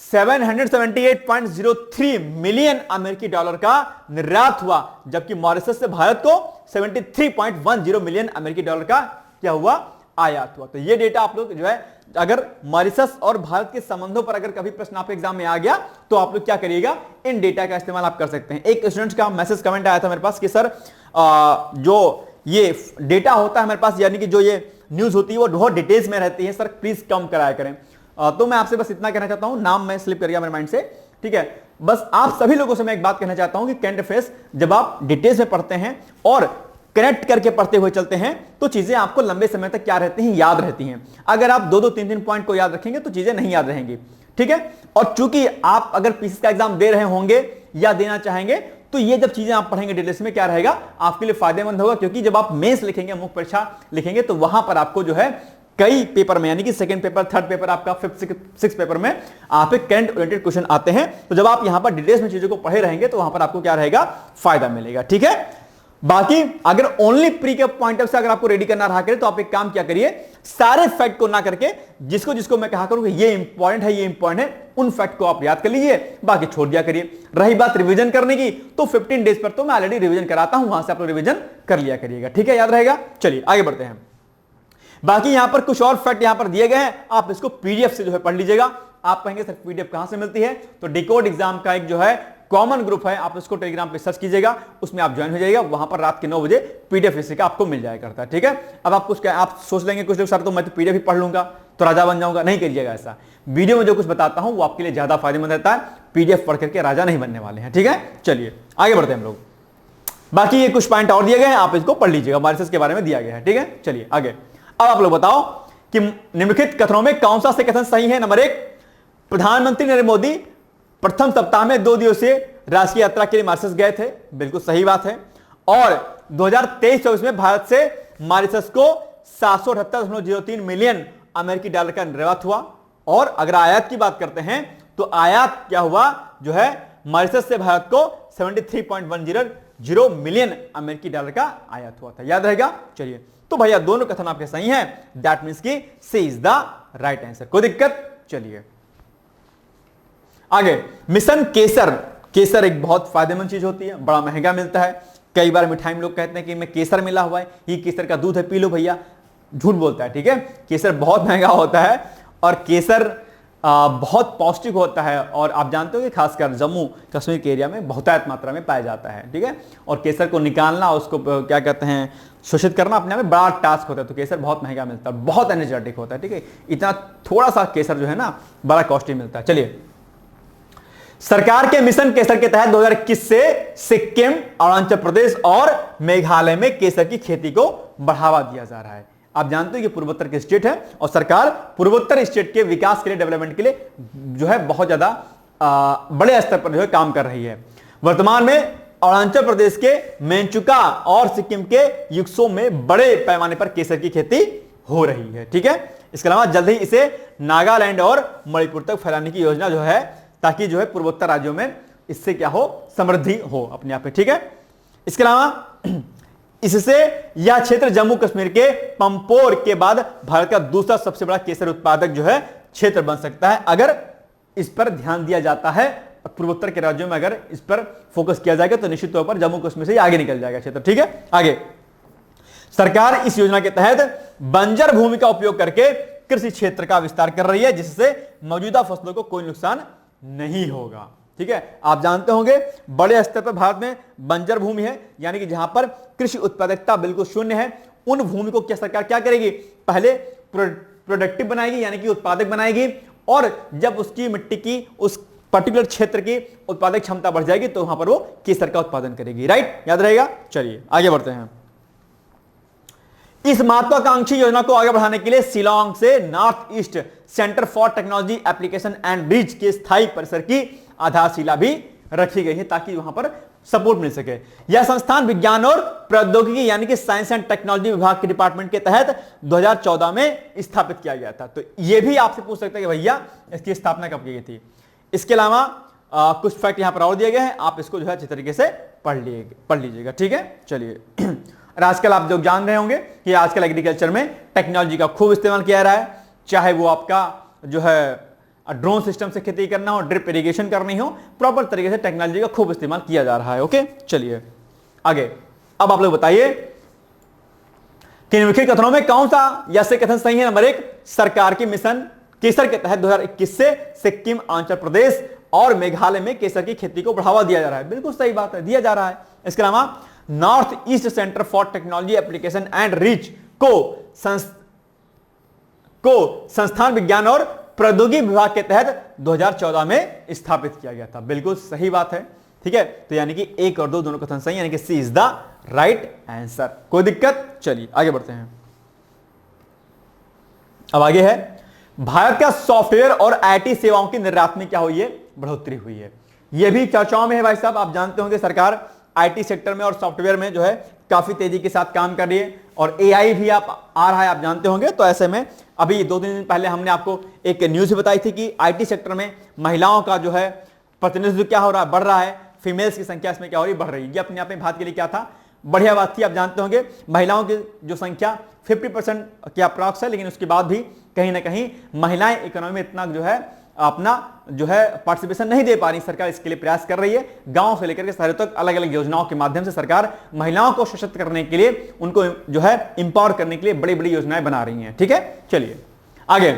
778.03 मिलियन अमेरिकी डॉलर का निर्यात हुआ, जबकि मॉरिशस से भारत को 73.10 मिलियन अमेरिकी डॉलर का क्या हुआ, आयात हुआ। तो ये डेटा आप लोग जो है, अगर मॉरिशस और भारत के संबंधों पर अगर कभी प्रश्न आपके एग्जाम में आ गया तो आप लोग क्या करिएगा, इन डेटा का इस्तेमाल आप कर सकते हैं। एक स्टूडेंट का मैसेज कमेंट आया था मेरे पास कि सर जो ये डेटा होता है हमारे पास, यानी कि जो ये न्यूज होती है वो बहुत डिटेल्स में रहती है, सर प्लीज कम कराया करें। तो मैं आपसे बस इतना कहना चाहता हूं, नाम मैं स्लिप कर गया मेरे माइंड से, ठीक है। बस आप सभी लोगों से मैं एक बात कहना चाहता हूं कि करंट अफेयर्स जब आप डिटेल्स में पढ़ते हैं और कनेक्ट करके पढ़ते हुए चलते हैं तो चीजें आपको लंबे समय तक क्या रहती हैं, याद रहती हैं। अगर आप 2-2, 3-3 पॉइंट को याद रखेंगे तो चीजें नहीं याद रहेंगी, ठीक है। और चूंकि आप अगर पीसीएस का एग्जाम दे रहे होंगे या देना चाहेंगे, तो ये जब चीजें आप पढ़ेंगे डिटेल्स में, क्या रहेगा, आपके लिए फायदेमंद होगा। क्योंकि जब आप मेंस लिखेंगे, मुख्य परीक्षा लिखेंगे, तो वहां पर आपको जो है कई पेपर में, यानी कि सेकंड पेपर, थर्ड पेपर, आपका 5th, 6th पेपर में आप करंट ओरिएंटेड क्वेश्चन आते हैं। तो जब आप यहां पर डिटेल्स में चीजों को पढ़े रहेंगे तो वहां पर आपको क्या रहेगा, फायदा मिलेगा, ठीक है। बाकी अगर ओनली प्री के पॉइंट ऑफ से अगर आपको रेडी करना रहा करे तो आप एक काम क्या करिए, सारे फैक्ट को ना करके जिसको जिसको मैं कहा करूंगा ये इंपॉर्टेंट है, ये इंपॉर्टेंट है, उन फैक्ट को आप याद कर लीजिए, बाकी छोड़ दिया करिए। रही बात रिवीजन करने की, तो 15 डेज पर तो मैं ऑलरेडी रिवीजन कराता हूं, वहां से आप लोग रिवीजन कर लिया करिएगा। ठीक है, याद रहेगा। चलिए आगे बढ़ते हैं। बाकी यहां पर कुछ और फैक्ट यहां पर दिए गए हैं, आप इसको पीडीएफ से जो है पढ़ लीजिएगा। आप कहेंगे सर पीडीएफ कहां से मिलती है, तो डिकोड एग्जाम का एक जो है कॉमन ग्रुप है, आप इसको टेलीग्राम पे सर्च कीजिएगा, उसमें आप ज्वाइन हो जाइएगा, वहां पर रात के 9 बजे पीडीएफ इसी का आपको मिल जाया करता है। ठीक है, अब आप कुछ आप सोच लेंगे कुछ लोग सर तो मैं तो पीडीएफ ही पढ़ लूंगा तो राजा बन जाऊंगा, नहीं करिएगा ऐसा। वीडियो में जो कुछ बताता हूं वो आपके लिए ज्यादा फायदेमंद रहता है, पीडीएफ पढ़ करके राजा नहीं बनने वाले हैं। ठीक है, चलिए आगे बढ़ते हैं हम लोग। बाकी ये कुछ पॉइंट और दिए गए हैं, आप इसको पढ़ लीजिएगा, मॉरिशस के बारे में दिया गया है। ठीक है, चलिए आगे। अब आप लोग बताओ कि निम्नलिखित कथनों में कौन सा से कथन सही है। नंबर 1, प्रधानमंत्री नरेंद्र मोदी प्रथम सप्ताह में 2 दिवसीय राष्ट्रीय यात्रा के लिए मॉरिशस गए थे, बिल्कुल सही बात है। और 2023-24 में भारत से मॉरिशस को 778.03 मिलियन अमेरिकी डॉलर का निर्यात हुआ। और अगर आयात की बात करते हैं तो आयात क्या हुआ, जो है मॉरिशस से भारत को 73.100 मिलियन अमेरिकी डॉलर का आयात हुआ था, याद रहेगा। चलिए, तो भैया दोनों कथन आपके सही हैं, दैट मींस कि सी इज द राइट आंसर। कोई दिक्कत। चलिए आगे, मिशन केसर। केसर एक बहुत फायदेमंद चीज होती है, बड़ा महंगा मिलता है। कई बार मिठाई में लोग कहते हैं कि मैं केसर मिला हुआ है, ये केसर का दूध है, पी लो भैया, झूठ बोलता है। ठीक है, केसर बहुत महंगा होता है और केसर बहुत पौष्टिक होता है, और आप जानते हो कि खासकर जम्मू कश्मीर के एरिया में बहुतायत मात्रा में पाया जाता है। ठीक है, और केसर को निकालना, उसको क्या कहते हैं, शोषित करना अपने आप में बड़ा टास्क होता है, तो केसर बहुत महंगा मिलता है, बहुत एनर्जेटिक होता है। ठीक है, इतना थोड़ा सा केसर जो है ना बड़ा कॉस्टली मिलता है। चलिए, सरकार के मिशन केसर के तहत 2021 से सिक्किम, अरुणाचल प्रदेश और मेघालय में केसर की खेती को बढ़ावा दिया जा रहा है। आप जानते हो कि पूर्वोत्तर के स्टेट है और सरकार पूर्वोत्तर स्टेट के विकास के लिए, डेवलपमेंट के लिए जो है बहुत ज्यादा बड़े स्तर पर जो है काम कर रही है। वर्तमान में अरुणाचल प्रदेश के मेंचुका और सिक्किम के युक्सो में बड़े पैमाने पर केसर की खेती हो रही है। ठीक है, इसके अलावा जल्द ही इसे नागालैंड और मणिपुर तक फैलाने की योजना जो है, ताकि जो है पूर्वोत्तर राज्यों में इससे क्या हो, समृद्धि हो अपने आप में। ठीक है, इसके अलावा इससे यह क्षेत्र जम्मू कश्मीर के पंपोर के बाद भारत का दूसरा सबसे बड़ा केसर उत्पादक जो है क्षेत्र बन सकता है, अगर इस पर ध्यान दिया जाता है। पूर्वोत्तर के राज्यों में अगर इस पर फोकस किया जाएगा तो निश्चित तौर पर जम्मू कश्मीर से आगे निकल जाएगा क्षेत्र। ठीक है, आगे, सरकार इस योजना के तहत बंजर भूमि का उपयोग करके कृषि क्षेत्र का विस्तार कर रही है, जिससे मौजूदा फसलों को कोई नुकसान नहीं होगा। ठीक है, आप जानते होंगे बड़े स्तर पर भारत में बंजर भूमि है, यानी कि जहां पर कृषि उत्पादकता बिल्कुल शून्य है, उन भूमि को क्या सरकार क्या करेगी, पहले प्रोडक्टिव बनाएगी, यानी कि उत्पादक बनाएगी, और जब उसकी मिट्टी की उस पर्टिकुलर क्षेत्र की उत्पादक क्षमता बढ़ जाएगी तो वहां पर वो केसर का उत्पादन करेगी। राइट, याद रहेगा। चलिए आगे बढ़ते हैं। इस महत्वाकांक्षी योजना को आगे बढ़ाने के लिए शिलांग से north east centre for technology application and rich के स्थायी परिसर की आधारशिला भी रखी गई है, ताकि वहां पर सपोर्ट मिल सके। यह संस्थान विज्ञान और प्रौद्योगिकी यानी कि साइंस एंड टेक्नोलॉजी विभाग के डिपार्टमेंट के तहत 2014 में स्थापित किया गया था। तो यह भी आपसे पूछ सकते हैं कि भैया इसकी स्थापना कब की गई थी। इसके अलावा कुछ फैक्ट यहां पर और दिए गए हैं, आप इसको जो है अच्छी तरीके से पढ़ लीजिएगा। ठीक है, चलिए। और आजकल आप जो जान रहे होंगे कि आजकल एग्रीकल्चर में टेक्नोलॉजी का खूब इस्तेमाल किया जा रहा है, चाहे वो आपका जो है ड्रोन सिस्टम से खेती करना हो, ड्रिप इरिगेशन करनी हो, प्रॉपर तरीके से टेक्नोलॉजी का खूब इस्तेमाल किया जा रहा है। ओके, चलिए आगे। अब आप लोग बताइए कि निम्नलिखित कथनों में कौन सा या से कथन सही है। नंबर 1, सरकार की मिशन केसर के तहत 2021 से सिक्किम, अरुणाचल प्रदेश और मेघालय में केसर की खेती को बढ़ावा दिया जा रहा है, बिल्कुल सही बात है, दिया जा रहा है। इसके अलावा north east centre for technology application and rich को संस्थान विज्ञान और प्रौद्योगिकी विभाग के तहत 2014 में स्थापित किया गया था, बिल्कुल सही बात है। ठीक है, तो यानी कि 1 और 2 दोनों कथन सही, यानी कि सी इज द राइट आंसर। कोई दिक्कत। चलिए आगे बढ़ते हैं। अब आगे है, भारत का सॉफ्टवेयर और आईटी सेवाओं की निर्यात में क्या हुई है, बढ़ोतरी हुई है। यह भी चर्चाओं में है भाई साहब। आप जानते होंगे सरकार आईटी सेक्टर में और सॉफ्टवेयर में जो है काफी तेजी के साथ काम कर रही है, और एआई भी आ रहा है, आप जानते होंगे। तो ऐसे में अभी 2-3 दिन पहले हमने आपको एक न्यूज बताई थी कि आईटी सेक्टर में महिलाओं का जो है प्रतिनिधित्व क्या हो रहा है, बढ़ रहा है, फीमेल्स की संख्या इसमें क्या हो रही है, बढ़ रही है। ये अपने आप में बात के लिए क्या था, बढ़िया बात थी। आप जानते होंगे महिलाओं की जो संख्या 50% के अप्रॉक्स है, लेकिन उसके बाद भी कहीं ना कहीं महिलाएं इकोनॉमी में इतना जो है अपना जो है पार्टिसिपेशन नहीं दे पा रही। सरकार इसके लिए प्रयास कर रही है। गांव से लेकर के शहरों तक अलग अलग योजनाओं के माध्यम से सरकार महिलाओं को सशक्त करने के लिए, उनको जो है इंपावर करने के लिए बड़ी बड़ी योजनाएं बना रही हैं। ठीक है, चलिए आगे।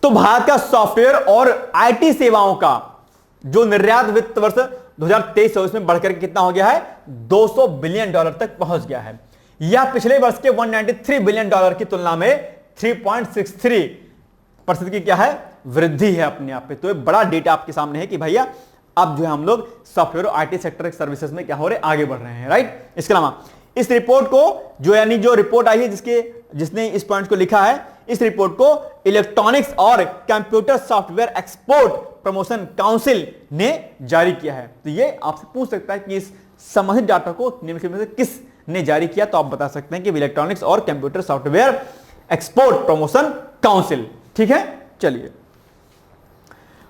तो भारत का सॉफ्टवेयर और आईटी सेवाओं का जो निर्यात वित्त वर्ष 2023-24 में बढ़कर कितना हो गया है, $200 बिलियन तक पहुंच गया है। यह पिछले वर्ष के $193 बिलियन की तुलना में 3.63% की क्या है, वृद्धि है अपने आप पे। तो ये बड़ा डेटा आपके सामने है कि भैया अब जो है हम लोग सॉफ्टवेयर और आईटी सेक्टर के सर्विसेज में क्या हो रहे, आगे बढ़ रहे हैं, राइट। इसके अलावा इस रिपोर्ट को जो यानी जो रिपोर्ट आई है जिसने इस पॉइंट को लिखा है, इस रिपोर्ट को इलेक्ट्रॉनिक्स और computer software export promotion council ने जारी किया है। तो ये आपसे पूछ सकता है कि इस संबंधित डाटा को निम्नलिखित में से किस ने जारी किया, तो आप बता सकते हैं कि इलेक्ट्रॉनिक्स और computer software export promotion council. ठीक है, चलिए।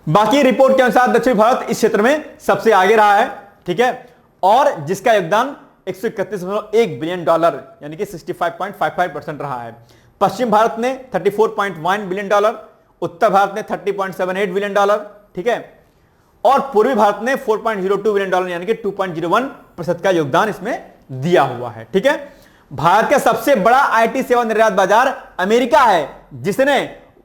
बाकी रिपोर्ट के अनुसार दक्षिण भारत इस क्षेत्र में सबसे आगे रहा है। ठीक है, और जिसका योगदान $131.1 बिलियन यानी कि 65.55% रहा है। पश्चिम भारत ने $34.1 बिलियन, उत्तर भारत ने $30.78 बिलियन, ठीक है, और पूर्वी भारत ने $4.02 बिलियन यानी कि 2.01% का योगदान इसमें दिया हुआ है। ठीक है, भारत का सबसे बड़ा आईटी सेवा निर्यात बाजार अमेरिका है, जिसने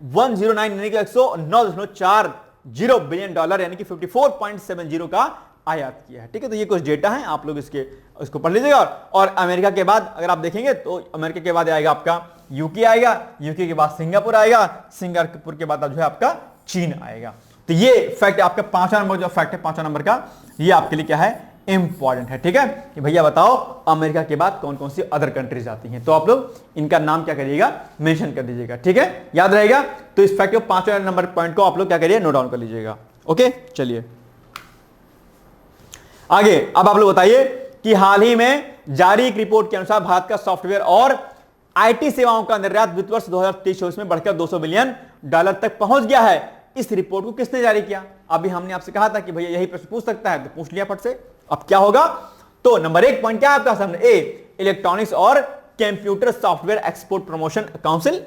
109 यानी कि 109.40 बिलियन यानी कि 54.70 का आयात किया है। ठीक है, तो ये कुछ डेटा है, आप लोग इसको पढ़ लीजिएगा। और अमेरिका के बाद अगर आप देखेंगे तो अमेरिका के बाद आएगा आपका यूके आएगा, यूके के बाद सिंगापुर आएगा, सिंगापुर के बाद जो है आपका चीन आएगा। तो ये फैक्ट आपका 5वां नंबर जो फैक्ट है 5वां नंबर का, ये आपके लिए क्या है, इंपॉर्टेंट है। ठीक है, कि भैया बताओ अमेरिका के बाद कौन कौन सी अदर कंट्रीज आती हैं, तो आप लोग इनका नाम क्या करिएगा, मेंशन कर दीजिएगा। ठीक है, याद रहेगा। तो इस फैक्ट को 5वें नंबर पॉइंट को आप लोग क्या करिए, नोट डाउन कर लीजिएगा। ओके, चलिए आगे। अब आप लोग बताइए कि हाल ही में जारी एक रिपोर्ट के अनुसार भारत का सॉफ्टवेयर और आईटी सेवाओं का निर्यात वित्त वर्ष 2023-24 में बढ़कर $200 बिलियन तक पहुंच गया है। इस रिपोर्ट को किसने जारी किया? अभी हमने आपसे कहा था कि भैया यही प्रश्न पूछ सकता है, तो पूछ लिया फट से। अब क्या होगा, तो नंबर 1 पॉइंट क्या है आपका सामने, ए इलेक्ट्रॉनिक्स और computer software export promotion council,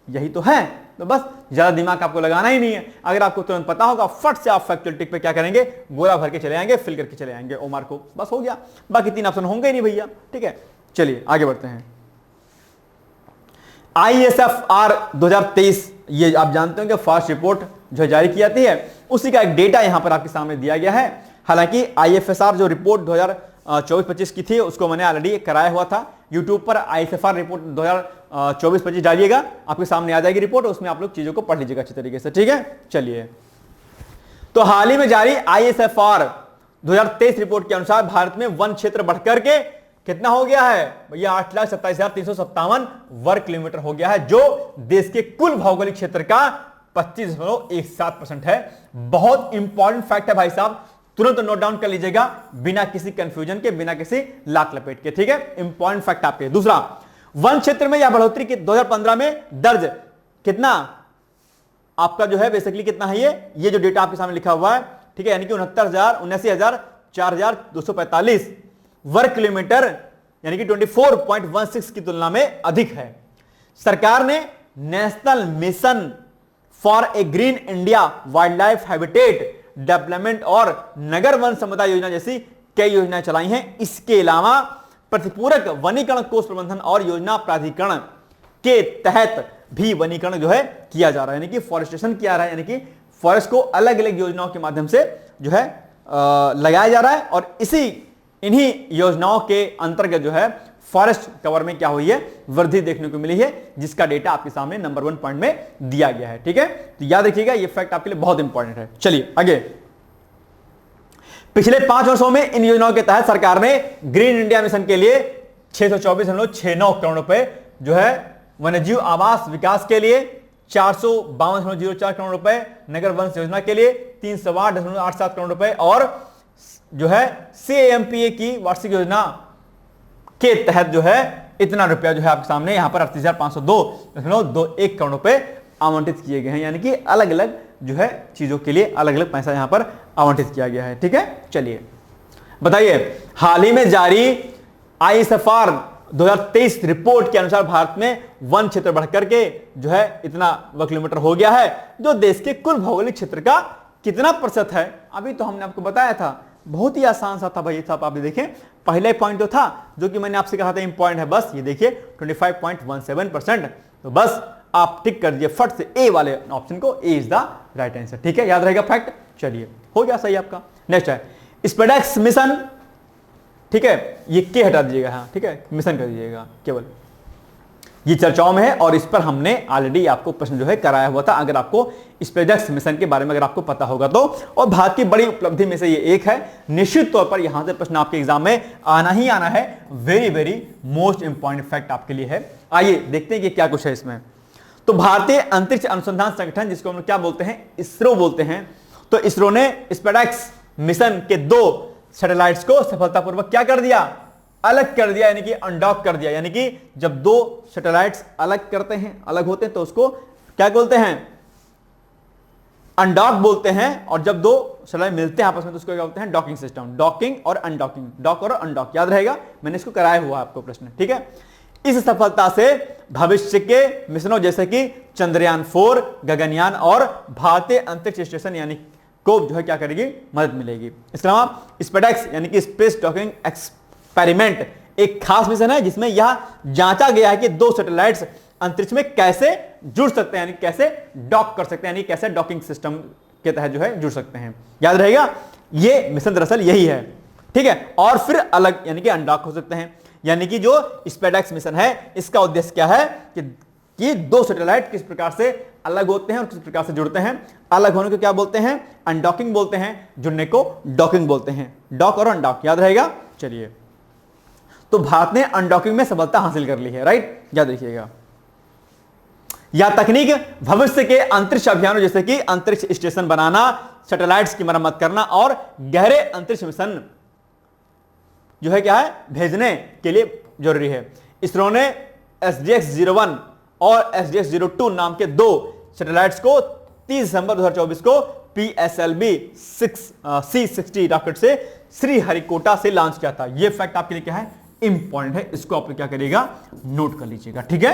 यही तो है। तो बस ज्यादा दिमाग आपको लगाना ही नहीं है। अगर आपको तुरंत पता होगा, फट से आप फैक्चुअल टिक पे क्या करेंगे, गोला भर के चले आएंगे, फिल करके चले आएंगे ओमार को, बस हो गया। बाकी 3 ऑप्शन होंगे ही नहीं भैया। ठीक है, चलिए आगे बढ़ते हैं। ISFR 2023, ये आप जानते हो कि फास्ट रिपोर्ट जो जारी की जाती है, उसी का एक डेटा यहां पर आपके सामने दिया गया है। हालांकि IFSR जो रिपोर्ट 2024-25 की थी, उसको मैंने ऑलरेडी कराया हुआ था यूट्यूब पर। ISFR रिपोर्ट 2024-25 डालिएगा, आपके सामने आ जाएगी रिपोर्ट, उसमें आप लोग चीजों को पढ़ लीजिएगा अच्छी तरीके से। ठीक है, चलिए। तो हाल ही में जारी ISFR 2023 रिपोर्ट के अनुसार भारत में वन क्षेत्र बढ़कर के कितना हो गया है भैया, 8,27,357 वर्ग किलोमीटर हो गया है, जो देश के कुल भौगोलिक क्षेत्र का 25.17% है। बहुत इंपॉर्टेंट फैक्ट है भाई साहब, तुरंत नोट डाउन कर लीजिएगा, बिना किसी कंफ्यूजन के, बिना किसी लात लपेट के। ठीक है, इंपॉर्टेंट फैक्ट आपके। दूसरा, वन क्षेत्र में यह बढ़ोतरी 2015 में दर्ज कितना आपका जो है बेसिकली कितना है, ये जो डेटा आपके सामने लिखा हुआ है, ठीक है, यानी कि 79,000 वर्ग किलोमीटर यानी कि 24.16 की तुलना में अधिक है। सरकार ने national mission for a green India, wild life habitat development और नगर वन समुदाय योजना जैसी कई योजनाएं चलाई हैं। इसके अलावा प्रतिपूरक वनीकरण कोष प्रबंधन और योजना प्राधिकरण के तहत भी वनीकरण जो है किया जा रहा है, यानी कि फॉरेस्टेशन किया रहा है, यानी कि फॉरेस्ट को अलग अलग योजनाओं के माध्यम से जो है लगाया जा रहा है। और इन्हीं योजनाओं के अंतर्गत जो है फॉरेस्ट कवर में क्या हुई है, वृद्धि देखने को मिली है, जिसका डेटा आपके सामने नंबर 1 पॉइंट में दिया गया है। ठीक है, तो याद रखिएगा, ये फैक्ट आपके लिए बहुत इंपॉर्टेंट है। चलिए आगे। पिछले 5 वर्षों में इन योजनाओं के तहत सरकार ने ग्रीन इंडिया मिशन के लिए 624.69 करोड़ रुपए जो है, वन्यजीव आवास विकास के लिए 452.04 करोड़ रुपए, नगर वंश योजना के लिए 308.87 करोड़ रुपए, और जो है CAMPA की वार्षिक योजना के तहत जो है इतना रुपया जो है आपके सामने यहां पर 38,502.21 करोड़ रुपए आवंटित किए गए हैं, यानी कि अलग अलग जो है चीजों के लिए अलग अलग पैसा यहां पर आवंटित किया गया है। ठीक है, चलिए बताइए। हाल ही में जारी आईएसएफआर 2023 रिपोर्ट के अनुसार भारत में वन क्षेत्र बढ़कर के जो है इतना वर्ग किलोमीटर हो गया है, जो देश के कुल भौगोलिक क्षेत्र का कितना प्रतिशत है। अभी तो हमने आपको बताया था, बहुत ही आसान सा था भाई साहब। आप देखें पहले पॉइंट जो था जो कि मैंने आपसे कहा था इंपॉर्टेंट है, बस ये देखिए 25.17%। तो बस आप टिक कर दीजिए फट से ए वाले ऑप्शन को, ए इज द राइट आंसर। ठीक है, याद रहेगा फैक्ट। चलिए हो गया सही आपका। नेक्स्ट है स्पेडेक्स मिशन। ठीक है, ये के हटा दीजिएगा, हाँ ठीक है, मिशन कर दीजिएगा केवल। ये चर्चाओं में है और इस पर हमने ऑलरेडी आपको प्रश्न जो है कराया हुआ था, अगर आपको स्पेडेक्स मिशन के बारे में अगर आपको पता होगा तो। और भारत की बड़ी उपलब्धि में से ये एक है, निश्चित तौर पर यहां से प्रश्न आपके एग्जाम में आना ही आना है। Very very most important fact आपके लिए है। आइए देखते हैं कि क्या कुछ है इसमें। तो भारतीय अंतरिक्ष अनुसंधान संगठन, जिसको हम क्या बोलते हैं, इसरो बोलते हैं, तो इसरो ने स्पेडेक्स मिशन के 2 सैटेलाइट्स को सफलतापूर्वक क्या कर दिया, अलग कर दिया, यानी कि अनडॉक कर दिया। यानी कि जब 2 सैटेलाइट्स अलग करते हैं, अलग होते हैं, तो उसको क्या बोलते हैं, अनडॉक बोलते हैं। और जब 2 सैटेलाइट मिलते हैं आपस में तो उसको क्या बोलते हैं, डॉकिंग सिस्टम। डॉकिंग और अनडॉकिंग, डॉक और अनडॉक, याद रहेगा, मैंने इसको कराया हुआ आपको प्रश्न। ठीक है, इस सफलता से भविष्य के मिशनों जैसे कि चंद्रयान 4, गगनयान और भारतीय अंतरिक्ष स्टेशन यानी को जो है क्या करेगी, मदद मिलेगी। इसके अलावा स्पेडेक्स यानी कि स्पेस डॉकिंग एक्सपेरिमेंट एक खास मिशन है, जिसमें यह जांचा गया है कि 2 सैटेलाइट्स अंतरिक्ष में कैसे जुड़ सकते हैं, यानी कैसे डॉक कर सकते हैं, यानी कैसे डॉकिंग सिस्टम के तहत जो है जुड़ सकते हैं। याद रहेगा, ये मिशन दरअसल यही है। ठीक है, और फिर अलग यानी कि अनडॉक हो सकते हैं। यानी कि जो स्पेडेक्स मिशन है, इसका उद्देश्य क्या है कि 2 सैटेलाइट किस प्रकार से अलग होते हैं और किस प्रकार से जुड़ते हैं। अलग होने को क्या बोलते हैं, अनडॉकिंग बोलते हैं, जुड़ने को डॉकिंग बोलते हैं। डॉक और अनडॉक, याद रहेगा। चलिए, तो भारत ने अनडॉकिंग में सफलता हासिल कर ली है, राइट, याद रखिएगा। यह तकनीक भविष्य के अंतरिक्ष अभियानों जैसे कि अंतरिक्ष स्टेशन बनाना, सैटेलाइट्स की मरम्मत करना और गहरे अंतरिक्ष मिशन जो है क्या है, भेजने के लिए जरूरी है। इसरो ने SDX-01 और SDX-02 नाम के 2 सैटेलाइट्स को 30 दिसंबर 2024 को PSLV C60 रॉकेट से श्रीहरिकोटा से लॉन्च किया था। यह फैक्ट आपके लिए क्या है, इंपॉर्टेंट है, इसको आप क्या करिएगा, नोट कर लीजिएगा। ठीक है,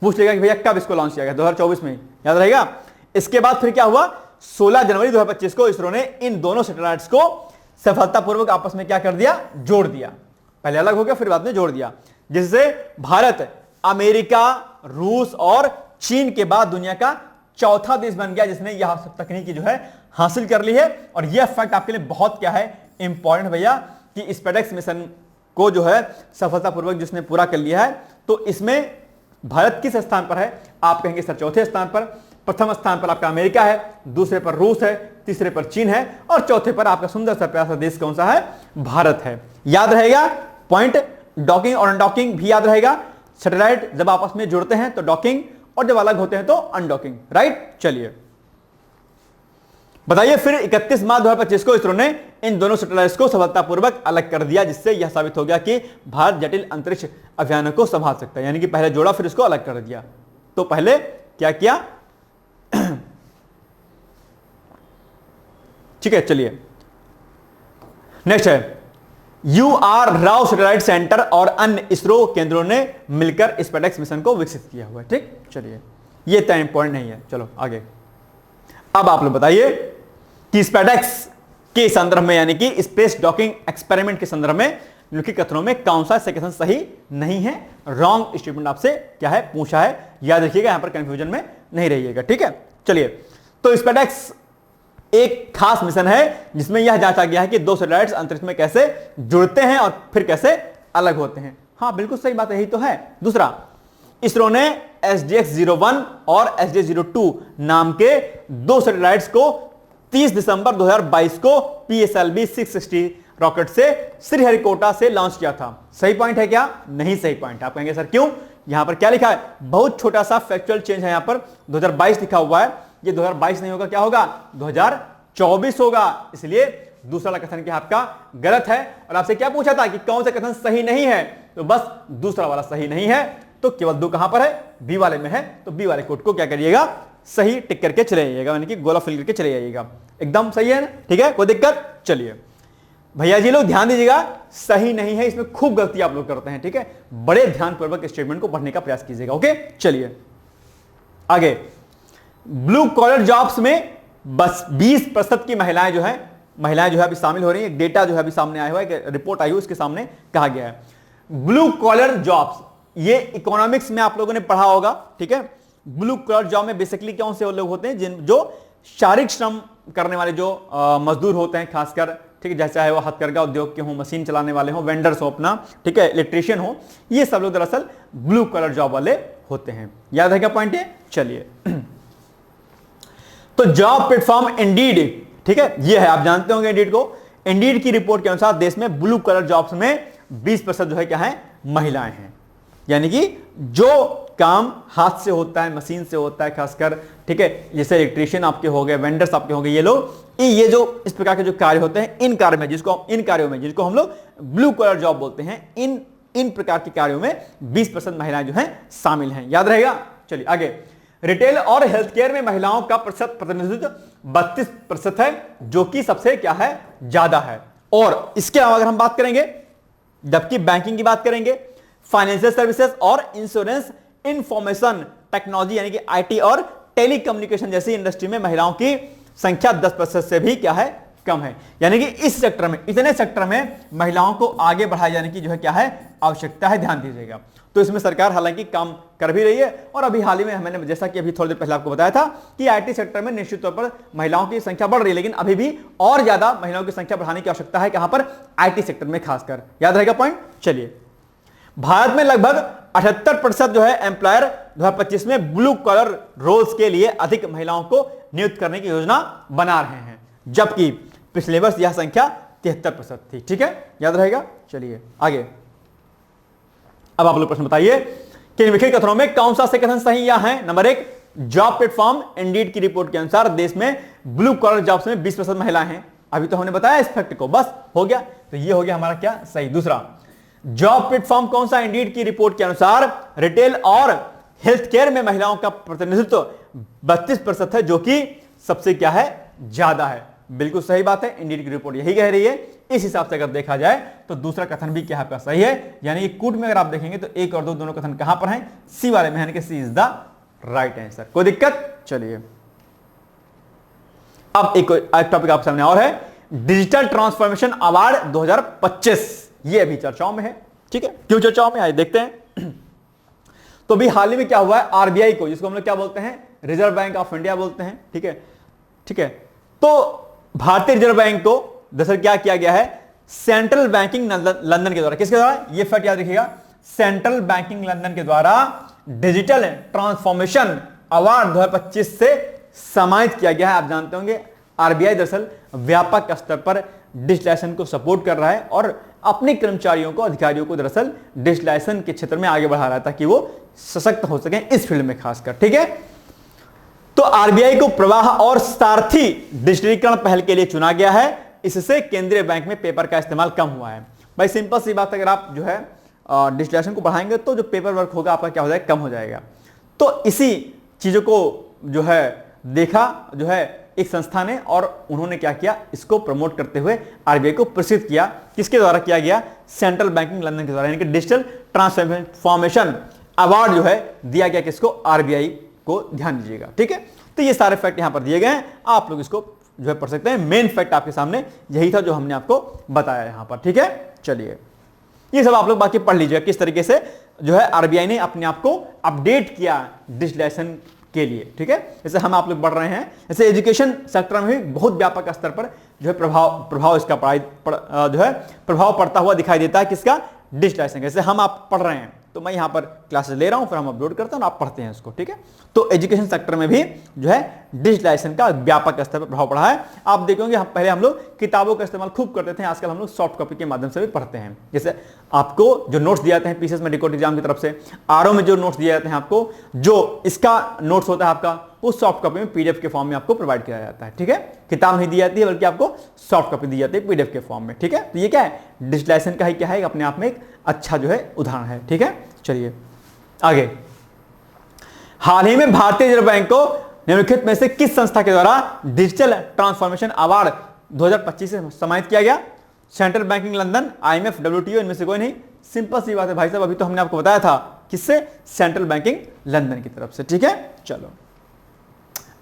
पूछ लेगा कि भैया कब इसको लॉन्च किया गया, 2024 में, याद रहेगा। इसके बाद फिर क्या हुआ, 16 जनवरी 2025 को इसरो ने इन दोनों सैटेलाइट्स को सफलतापूर्वक आपस में क्या कर दिया, जोड़ दिया। पहले अलग हो गया, फिर बाद में जोड़ दिया, जिससे भारत अमेरिका, रूस और चीन के बाद दुनिया का 4था देश बन गया जिसने यह सब तकनीकी जो है हासिल कर ली है। और यह फैक्ट आपके लिए बहुत क्या है, इंपॉर्टेंट भैया, कि स्पेडेक्स मिशन को जो है सफलतापूर्वक जिसने पूरा कर लिया है, तो इसमें भारत किस स्थान पर है, आप कहेंगे सर 4थे स्थान पर। प्रथम स्थान पर आपका अमेरिका है, दूसरे पर रूस है, तीसरे पर चीन है और चौथे पर आपका सुंदर सा प्यारा सा देश कौन सा है, भारत है। याद रहेगा पॉइंट, डॉकिंग और अनडॉकिंग भी याद रहेगा। सैटेलाइट जब आपस में जुड़ते हैं तो डॉकिंग और जब अलग होते हैं तो अनडॉकिंग, राइट। चलिए बताइए, फिर 31 मार्च 2025 को इसरो ने इन दोनों सैटेलाइट्स को सफलतापूर्वक अलग कर दिया, जिससे यह साबित हो गया कि भारत जटिल अंतरिक्ष अभियानों को संभाल सकता है। यानी कि पहले जोड़ा फिर इसको अलग कर दिया। तो पहले क्या किया, ठीक है। चलिए नेक्स्ट है UR राव सैटेलाइट सेंटर और अन्य इसरो केंद्रों ने मिलकर स्पेडेक्स मिशन को विकसित किया हुआ है। ठीक, चलिए ये इतना इंपॉर्टेंट नहीं है, चलो आगे। अब आप लोग बताइए कि स्पेडेक्स के संदर्भ में यानी कि स्पेस डॉकिंग एक्सपेरिमेंट के संदर्भ में निम्नलिखित कथनों में कौन सा सेक्शन सही नहीं है, रॉन्ग स्टेटमेंट आपसे क्या है पूछा है। याद रखिएगा, यहां पर कंफ्यूजन में नहीं रहिएगा। ठीक है, चलिए। तो स्पेडेक्स एक खास मिशन है जिसमें यह जांचा गया है कि 2 सैटेलाइट्स अंतरिक्ष में कैसे जुड़ते हैं और फिर कैसे अलग होते हैं। हां बिल्कुल सही बात है, यही तो है। दूसरा, इसरो ने SDX-01 और SDX-02 नाम के 2 सैटेलाइट्स को 30 दिसंबर 2022 को PSLV 660 रॉकेट से श्रीहरिकोटा से लॉन्च किया था। सही पॉइंट है क्या? नहीं सही पॉइंट। आप कहेंगे सर क्यों? यहां पर क्या लिखा है, बहुत छोटा सा फैक्चुअल चेंज है। यहां पर 2022 लिखा हुआ है, ये 2022 नहीं होगा, क्या होगा 2024 होगा। इसलिए दूसरा वाला कथन क्या आपका गलत है। और आपसे क्या पूछा था कि कौन सा कथन सही नहीं है, तो बस दूसरा वाला सही नहीं है। तो केवल 2 कहां पर है, बी वाले में है। तो बी वाले कोड को क्या करिएगा, सही टिक करके चले जाइएगा, यानी कि गोला फिल करके चले जाइएगा। एकदम सही है ना, ठीक है, कोई दिक्कत? चलिए, भैया जी लोग ध्यान दीजिएगा, सही नहीं है, इसमें खूब गलती आप लोग करते हैं, ठीक है। बड़े ध्यानपूर्वक स्टेटमेंट को पढ़ने का प्रयास कीजिएगा। ओके, चलिए आगे। ब्लू कॉलर जॉब्स में बस 20% की महिलाएं जो है अभी शामिल हो रही है। एक डेटा जो है अभी सामने आया हुआ है, एक रिपोर्ट आई हुई, उसके सामने कहा गया है ब्लू कॉलर जॉब्स, ये इकोनॉमिक्स में आप लोगों ने पढ़ा होगा, ठीक है। ब्लू कॉलर जॉब में बेसिकली कौन से लोग होते हैं, जो शारीरिक श्रम करने वाले जो मजदूर होते हैं, खासकर, ठीक है, जैसे चाहे वो हथकरघा उद्योग के हों, मशीन चलाने वाले हों, वेंडर्स हो अपना, ठीक है, इलेक्ट्रीशियन हो, ये सब लोग दरअसल ब्लू कॉलर जॉब वाले होते हैं। याद है क्या पॉइंट है? चलिए तो जॉब प्लेटफॉर्म इंडीड, ठीक है, ये है, आप जानते होंगे इंडीड को। इंडीड की रिपोर्ट के अनुसार देश में ब्लू कॉलर जॉब्स में 20% जो है क्या है, महिलाएं हैं। यानी कि जो काम हाथ से होता है, मशीन से होता है खासकर, ठीक है, जैसे इलेक्ट्रीशियन आपके हो गए, वेंडर्स आपके हो गए, ये लोग, ये जो इस प्रकार के जो कार्य होते हैं, इन कार्य में जिसको हम लोग ब्लू कॉलर जॉब बोलते हैं, इन प्रकार के कार्यों में 20% महिलाएं जो हैं शामिल हैं। याद रहेगा। चलिए आगे। रिटेल और हेल्थ केयर में महिलाओं का प्रतिनिधित्व 32% है, जो कि सबसे क्या है, ज्यादा है। और इसके अलावा अगर हम बात करेंगे, जबकि बैंकिंग की बात करेंगे, फाइनेंशियल सर्विसेज और इंश्योरेंस, इंफॉर्मेशन टेक्नोलॉजी यानी कि आईटी और टेलीकम्युनिकेशन जैसी इंडस्ट्री में महिलाओं की संख्या 10% से भी क्या है, कम है। यानी कि इस सेक्टर में, इतने सेक्टर में महिलाओं को आगे बढ़ाए जाने की जो है क्या है, आवश्यकता है। ध्यान दीजिएगा। तो इसमें सरकार हालांकि काम कर भी रही है, और अभी हाल ही में मैंने, जैसा कि अभी थोड़ी देर पहले आपको बताया था, कि आईटी सेक्टर में निश्चित तौर पर महिलाओं की संख्या बढ़ रही है, लेकिन अभी भी और ज्यादा महिलाओं की संख्या बढ़ाने की आवश्यकता है। कहां पर? आईटी सेक्टर में खासकर। याद रहेगा पॉइंट। चलिए, भारत में लगभग 78% जो है एम्प्लॉयर 2025 में ब्लू कॉलर रोल्स के लिए अधिक महिलाओं को नियुक्त करने की योजना बना रहे हैं, जबकि पिछले वर्ष यह संख्या 73% थी। ठीक है, याद रहेगा। चलिए आगे। अब आप लोग प्रश्न बताइए कि निम्नलिखित कथनों में कौन सा से कथन सही या है। नंबर 1, जॉब प्लेटफॉर्म इंडीड की रिपोर्ट के अनुसार देश में ब्लू कॉलर जॉब्स में 20% महिलाएं हैं। अभी तो हमने बताया इस फैक्ट को, बस हो गया। तो ये हो गया हमारा क्या, सही। दूसरा, जॉब प्लेटफॉर्म कौन सा, इंडीड की रिपोर्ट के अनुसार रिटेल और हेल्थ केयर में महिलाओं का प्रतिनिधित्व 32% है, जो कि सबसे क्या है, ज्यादा है। बिल्कुल सही बात है, इंडीड की रिपोर्ट यही कह रही है। इस हिसाब से अगर देखा जाए तो दूसरा कथन भी क्या है, सही है। यानी कि कूट में अगर आप देखेंगे तो 1 और 2 दोनों कथन कहां पर हैं, सी वाले में, यानी कि सी इज द राइट आंसर। कोई दिक्कत? चलिए अब एक टॉपिक आप सामने और है, डिजिटल ट्रांसफॉर्मेशन अवार्ड 2025। ये अभी चर्चाओं में है। ठीक है, क्यों चर्चाओं में, आइए देखते हैं। तो भी हाल ही में क्या हुआ है, आरबीआई को, जिसको हम लोग क्या बोलते हैं, रिजर्व बैंक ऑफ इंडिया बोलते हैं। ठीक है, ठीक है। तो भारतीय रिजर्व बैंक को दरअसल क्या किया गया है, सेंट्रल बैंकिंग लंदन के द्वारा, किसके द्वारा, ये फैक्ट याद रखिएगा, सेंट्रल बैंकिंग लंदन के द्वारा डिजिटल ट्रांसफॉर्मेशन अवार्ड 2025 से सम्मानित किया गया है। आप जानते होंगे आरबीआई दरअसल व्यापक स्तर पर डिजिटलाइजेशन को सपोर्ट कर रहा है और अपने कर्मचारियों को, अधिकारियों को दरअसल डिजिटलाइजेशन के क्षेत्र में आगे बढ़ा रहा है, ताकि वो सशक्त हो सके इस फील्ड में खासकर। ठीक है, तो आरबीआई को प्रवाह और सारथी डिजिटलीकरण पहल के लिए चुना गया है। इससे केंद्रीय बैंक में पेपर का इस्तेमाल कम हुआ है। भाई सिंपल सी बात, अगर आप जो है डिजिटलाइजेशन को बढ़ाएंगे तो जो पेपर वर्क होगा आपका क्या हो जाएगा, कम हो जाएगा। तो इसी चीजों को जो है देखा जो है एक संस्था ने, और उन्होंने क्या किया, इसको प्रमोट करते हुए आरबीआई को प्रसिद्ध किया। किसके द्वारा किया गया, सेंट्रल बैंकिंग लंदन के द्वारा, यानी कि डिजिटल ट्रांसफॉर्मेशन अवार्ड जो है दिया गया किसको, आरबीआई को। ध्यान दीजिएगा। ठीक है, तो ये सारे फैक्ट यहां पर दिए गए हैं, आप लोग इसको जो है पढ़ सकते हैं। मेन फैक्ट आपके सामने यही था जो हमने आपको बताया यहां पर। ठीक है, चलिए ये सब आप लोग बाकी पढ़ लीजिएगा, किस तरीके से जो है आरबीआई ने अपने आप को अपडेट किया डिजिटलाइजेशन के लिए। ठीक है, जैसे हम आप लोग बढ़ रहे हैं, जैसे एजुकेशन सेक्टर में भी बहुत व्यापक स्तर पर जो है प्रभाव इसका जो है प्रभाव पड़ता हुआ दिखाई देता है। किसका, डिजिटलाइजेशन। जैसे हम आप पढ़ रहे हैं तो मैं यहां पर क्लासेस ले रहा हूं, फिर हम अपलोड करते हैं और आप पढ़ते हैं इसको। ठीक है, तो एजुकेशन सेक्टर में भी जो है डिजिटलाइजेशन का व्यापक स्तर पर प्रभाव पड़ा है। आप देखोगे पहले हम लोग किताबों का इस्तेमाल खूब करते थे, आजकल हम लोग सॉफ्ट कॉपी के माध्यम से भी पढ़ते हैं। जैसे आपको जो नोट्स दिए जाते हैं पीसीएस में डिकोड एग्जाम की तरफ से, आरओ में जो नोट्स दिए जाते हैं आपको, जो इसका नोट्स होता है आपका, उस सॉफ्ट कॉपी में पीडीएफ के फॉर्म में आपको प्रोवाइड किया जाता है। ठीक है, किताब नहीं दी जाती है, बल्कि आपको सॉफ्ट कॉपी दी जाती है पीडीएफ के फॉर्म में। ठीक है, तो ये क्या है, डिजिटलाइजेशन का ही क्या है, अपने आप में एक अच्छा जो है उदाहरण है। ठीक है, चलिए आगे। हाल ही में भारतीय रिजर्व बैंक को निम्नलिखित में से किस संस्था के द्वारा डिजिटल ट्रांसफॉर्मेशन अवार्ड 2025 से सम्मानित किया गया, central banking London, IMF, WTO, इनमें से कोई नहीं। सिंपल सी बात है भाई साहब, अभी तो हमने आपको बताया था किससे, सेंट्रल बैंकिंग लंदन की तरफ से। ठीक है, चलो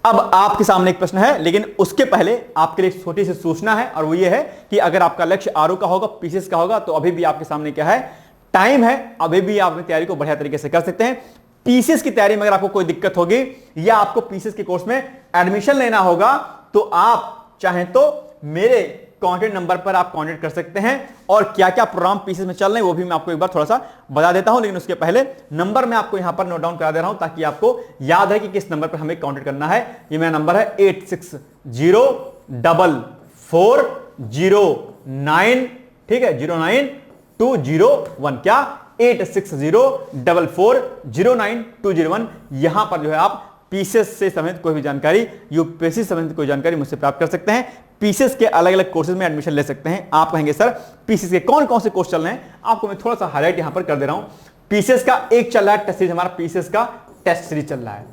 अब आपके सामने एक प्रश्न है, लेकिन उसके पहले आपके लिए छोटी सी सूचना है, और वो ये है कि अगर आपका लक्ष्य आरओ का होगा, पीसीएस का होगा, तो अभी भी आपके सामने क्या है, टाइम है, अभी भी आप अपनी तैयारी को बढ़िया तरीके से कर सकते हैं। पीसीएस की तैयारी में अगर आपको कोई दिक्कत होगी या आपको पीसीएस के कोर्स में एडमिशन लेना होगा, तो आप चाहें तो मेरे कॉन्टेक्ट नंबर पर आप कॉन्टेक्ट कर सकते हैं, और क्या क्या प्रोग्राम पीसीएस में चल रहे हैं वो भी मैं आपको एक बार थोड़ा सा बता देता हूं। लेकिन उसके पहले नंबर मैं आपको यहां पर नोट डाउन करा दे रहा हूं, ताकि आपको याद है कि किस नंबर पर हमें कॉन्टेक्ट करना है। ये मेरा नंबर है 86044009, ठीक है, 09201, क्या 8604409201। यहां पर जो है आप पीसीएस से संबंधित कोई भी जानकारी, यूपीएससी से संबंधित कोई जानकारी मुझसे प्राप्त कर सकते हैं। पीसीएस के अलग अलग कोर्सेज में एडमिशन ले सकते हैं। आप कहेंगे सर पीसीएस के कौन कौन से कोर्स चल रहे हैं, आपको मैं थोड़ा सा हाईलाइट यहां पर कर दे रहा हूं। पीसीएस का एक चल रहा है टेस्ट सीरीज, हमारा पीसीएस का टेस्ट सीरीज चल रहा है।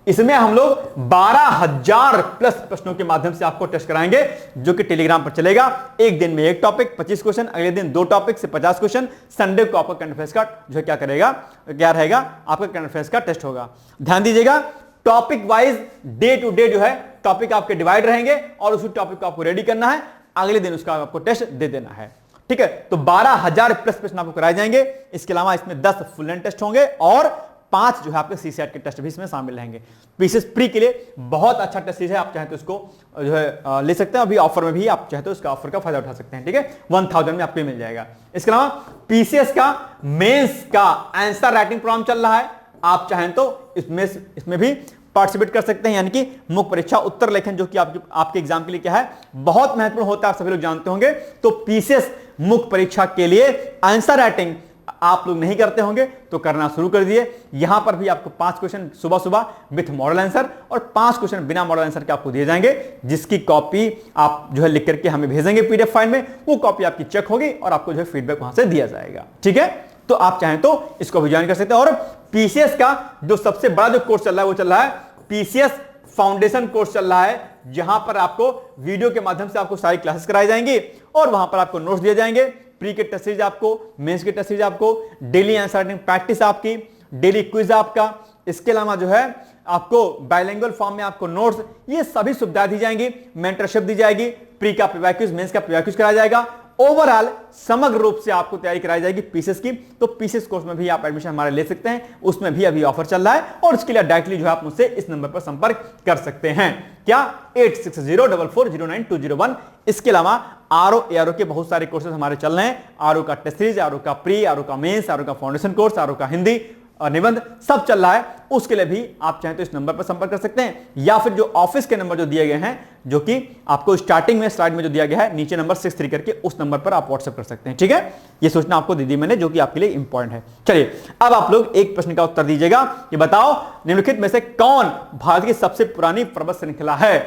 इसमें हम लोग 12,000 प्लस प्रश्नों के माध्यम से आपको टेस्ट कराएंगे, जो कि टेलीग्राम पर चलेगा। एक दिन में एक टॉपिक 25 क्वेश्चन, अगले दिन 2 टॉपिक से 50 क्वेश्चन। संडे को आपका करंट अफेयर्स का जो क्या करेगा, क्या रहेगा, आपका करंट अफेयर्स का टेस्ट होगा। ध्यान दीजिएगा, topic wise day to day जो है टॉपिक आपके डिवाइड रहेंगे, और उसी टॉपिक को आपको रेडी करना है, अगले दिन उसका आपको टेस्ट दे देना है। ठीक है, तो 12,000 प्लस प्रश्न आपको कराए जाएंगे। इसके अलावा इसमें 10 फुल लेंथ टेस्ट होंगे, और 5 जो है आपके सीसीएट के टेस्ट भी इसमें शामिल रहेंगे। पीसीएस प्री के लिए बहुत अच्छा टेस्ट सीरीज है, आप चाहें तो इसको जो है ले सकते हैं। अभी ऑफर में भी आप चाहे तो इसका ऑफर का फायदा उठा सकते हैं। ठीक है, 1000 में आपको मिल जाएगा। इसके अलावा पीसीएस का मेंस का आंसर राइटिंग प्रोग्राम चल रहा है, आप चाहें तो इसमें भी पार्टिसिपेट कर सकते हैं, यानी कि मुख्य परीक्षा उत्तर लेखन, जो कि आपके एग्जाम के लिए क्या है, बहुत महत्वपूर्ण होता है, आप सभी लोग जानते होंगे। तो पीसीएस मुख्य परीक्षा के लिए आंसर राइटिंग आप लोग नहीं करते होंगे तो करना शुरू कर दिए। यहां पर भी आपको 5 क्वेश्चन सुबह सुबह विथ मॉडल आंसर, और 5 क्वेश्चन बिना मॉडल आंसर के आपको दिए जाएंगे, जिसकी कॉपी आप जो है लिख करके हमें भेजेंगे पीडीएफ फाइल में। वो कॉपी आपकी चेक होगी और आपको जो है फीडबैक वहां से दिया जाएगा। ठीक है, तो आप चाहें तो इसको भी ज्वाइन कर सकते हैं। और पीसीएस का जो सबसे बड़ा जो कोर्स चल रहा है वो चल रहा है पीसीएस फाउंडेशन कोर्स चल रहा है, जहां पर आपको वीडियो के माध्यम से आपको सारी क्लासेस कराई जाएंगी, और वहां पर आपको नोट्स दिए जाएंगे। प्री के टेस्ट सीरीज आपको, मेंस के टेस्ट सीरीज आपको, डेली आंसर राइटिंग प्रैक्टिस आपकी, डेली क्विज आपका, इसके अलावा जो है आपको बाइलिंगुअल फॉर्म में आपको नोट्स, ये सभी सुविधाएं दी जाएंगी। मेंटरशिप दी जाएगी, प्री का प्रीवाई क्विज, मेंस का प्रीवाई क्विज कराया जाएगा। ओवरऑल समग्र रूप से आपको तैयारी कराई जाएगी पीसीएस की। तो पीसीएस कोर्स में भी आप एडमिशन हमारे ले सकते हैं, उसमें भी अभी ऑफर चल रहा है, और इसके लिए डायरेक्टली जो है आप मुझसे इस नंबर पर संपर्क कर सकते हैं, क्या 8604409201। इसके अलावा आरओ एआरओ के बहुत सारे कोर्सेज हमारे चल रहे हैं। आरओ का टेस्ट सीरीज, आरओ का प्री, आरओ का मेंस, आरओ का फाउंडेशन कोर्स, आरओ का हिंदी और निबंध सब चल रहा है। उसके लिए भी आप चाहें तो इस नंबर पर संपर्क कर सकते हैं, या फिर जो ऑफिस के नंबर जो दिए गए हैं, जो कि आपको स्टार्टिंग में स्लाइड में जो दिया गया है नीचे नंबर 63 करके, उस नंबर पर आप व्हाट्सएप कर सकते हैं। ठीक है, ये सूचना आपको दे दी मैंने, जो कि आपके लिए इंपॉर्टेंट है। चलिए अब आप लोग एक प्रश्न का उत्तर दीजिएगा कि बताओ निम्नलिखित में से कौन भारत की सबसे पुरानी पर्वत श्रृंखला है।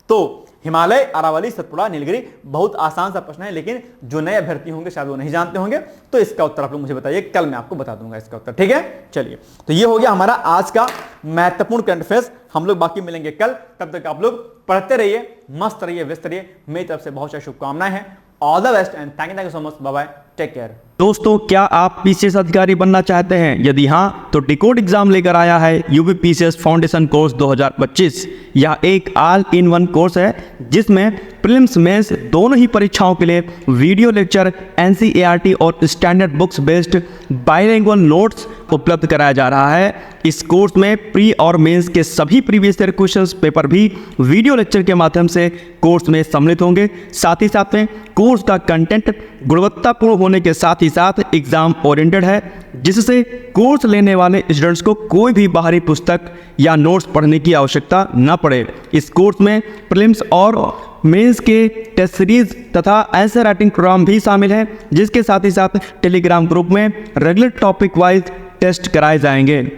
तो हिमालय, अरावली, सतपुड़ा, नीलगिरी। बहुत आसान सा प्रश्न है, लेकिन जो नए अभ्यर्थी होंगे शायद वो नहीं जानते होंगे, तो इसका उत्तर आप लोग मुझे बताइए, कल मैं आपको बता दूंगा इसका उत्तर। ठीक है, चलिए तो ये हो गया हमारा आज का महत्वपूर्ण करंट अफेयर्स। हम लोग बाकी मिलेंगे कल, तब तक आप लोग पढ़ते रहिए, मस्त रहिए, व्यस्त रहिए। मेरी तरफ से बहुत सारी शुभकामनाएं हैं। All the best and thank you so much. Bye bye, take care. दोस्तों, क्या आप पीसीएस अधिकारी बनना चाहते हैं? यदि हाँ, तो डिकोड एग्जाम लेकर आया है यूपी पीसीएस फाउंडेशन कोर्स 2025। यह एक ऑल इन वन कोर्स है, जिसमें प्रीलिम्स मेंस दोनों ही परीक्षाओं के लिए वीडियो लेक्चर, एनसीईआरटी और standard books based bilingual notes उपलब्ध कराया जा रहा है। इस कोर्स में प्री और मेंस के सभी प्रीवियस ईयर क्वेश्चंस पेपर भी वीडियो लेक्चर के माध्यम से कोर्स में सम्मिलित होंगे। साथ ही साथ में कोर्स का कंटेंट गुणवत्तापूर्ण होने के साथ ही साथ एग्जाम ओरिएंटेड है, जिससे कोर्स लेने वाले स्टूडेंट्स को कोई भी बाहरी पुस्तक या नोट्स पढ़ने की आवश्यकता न पड़े। इस कोर्स में प्रीलिम्स और मेंस के टेस्ट सीरीज तथा आंसर राइटिंग प्रोग्राम भी शामिल है, जिसके साथ ही साथ टेलीग्राम ग्रुप में रेगुलर टॉपिक वाइज टेस्ट कराए जाएंगे।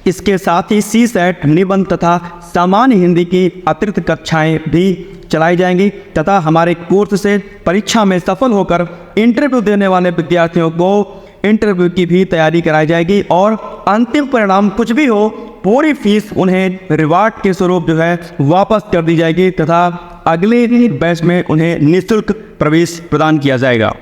इसके साथ ही सीसेट, निबंध तथा सामान्य हिंदी की अतिरिक्त कक्षाएं भी चलाई जाएंगी, तथा हमारे कोर्स से परीक्षा में सफल होकर इंटरव्यू देने वाले विद्यार्थियों को इंटरव्यू की भी तैयारी कराई जाएगी, और अंतिम परिणाम कुछ भी हो, पूरी फीस उन्हें रिवार्ड के स्वरूप जो है वापस कर दी जाएगी, तथा अगले बैच में उन्हें निःशुल्क प्रवेश प्रदान किया जाएगा।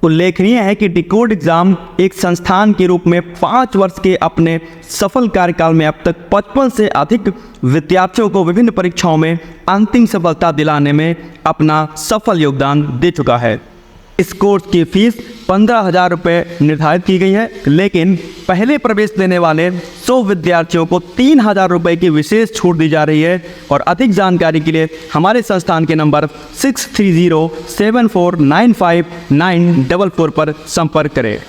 उल्लेखनीय है कि डिकोड एग्जाम एक संस्थान के रूप में 5 वर्ष के अपने सफल कार्यकाल में अब तक 55 से अधिक विद्यार्थियों को विभिन्न परीक्षाओं में अंतिम सफलता दिलाने में अपना सफल योगदान दे चुका है। इस कोर्स की फीस 15,000 रुपये निर्धारित की गई है, लेकिन पहले प्रवेश लेने वाले 100 विद्यार्थियों को 3,000 रुपये की विशेष छूट दी जा रही है। और अधिक जानकारी के लिए हमारे संस्थान के नंबर 6307495944 पर संपर्क करें।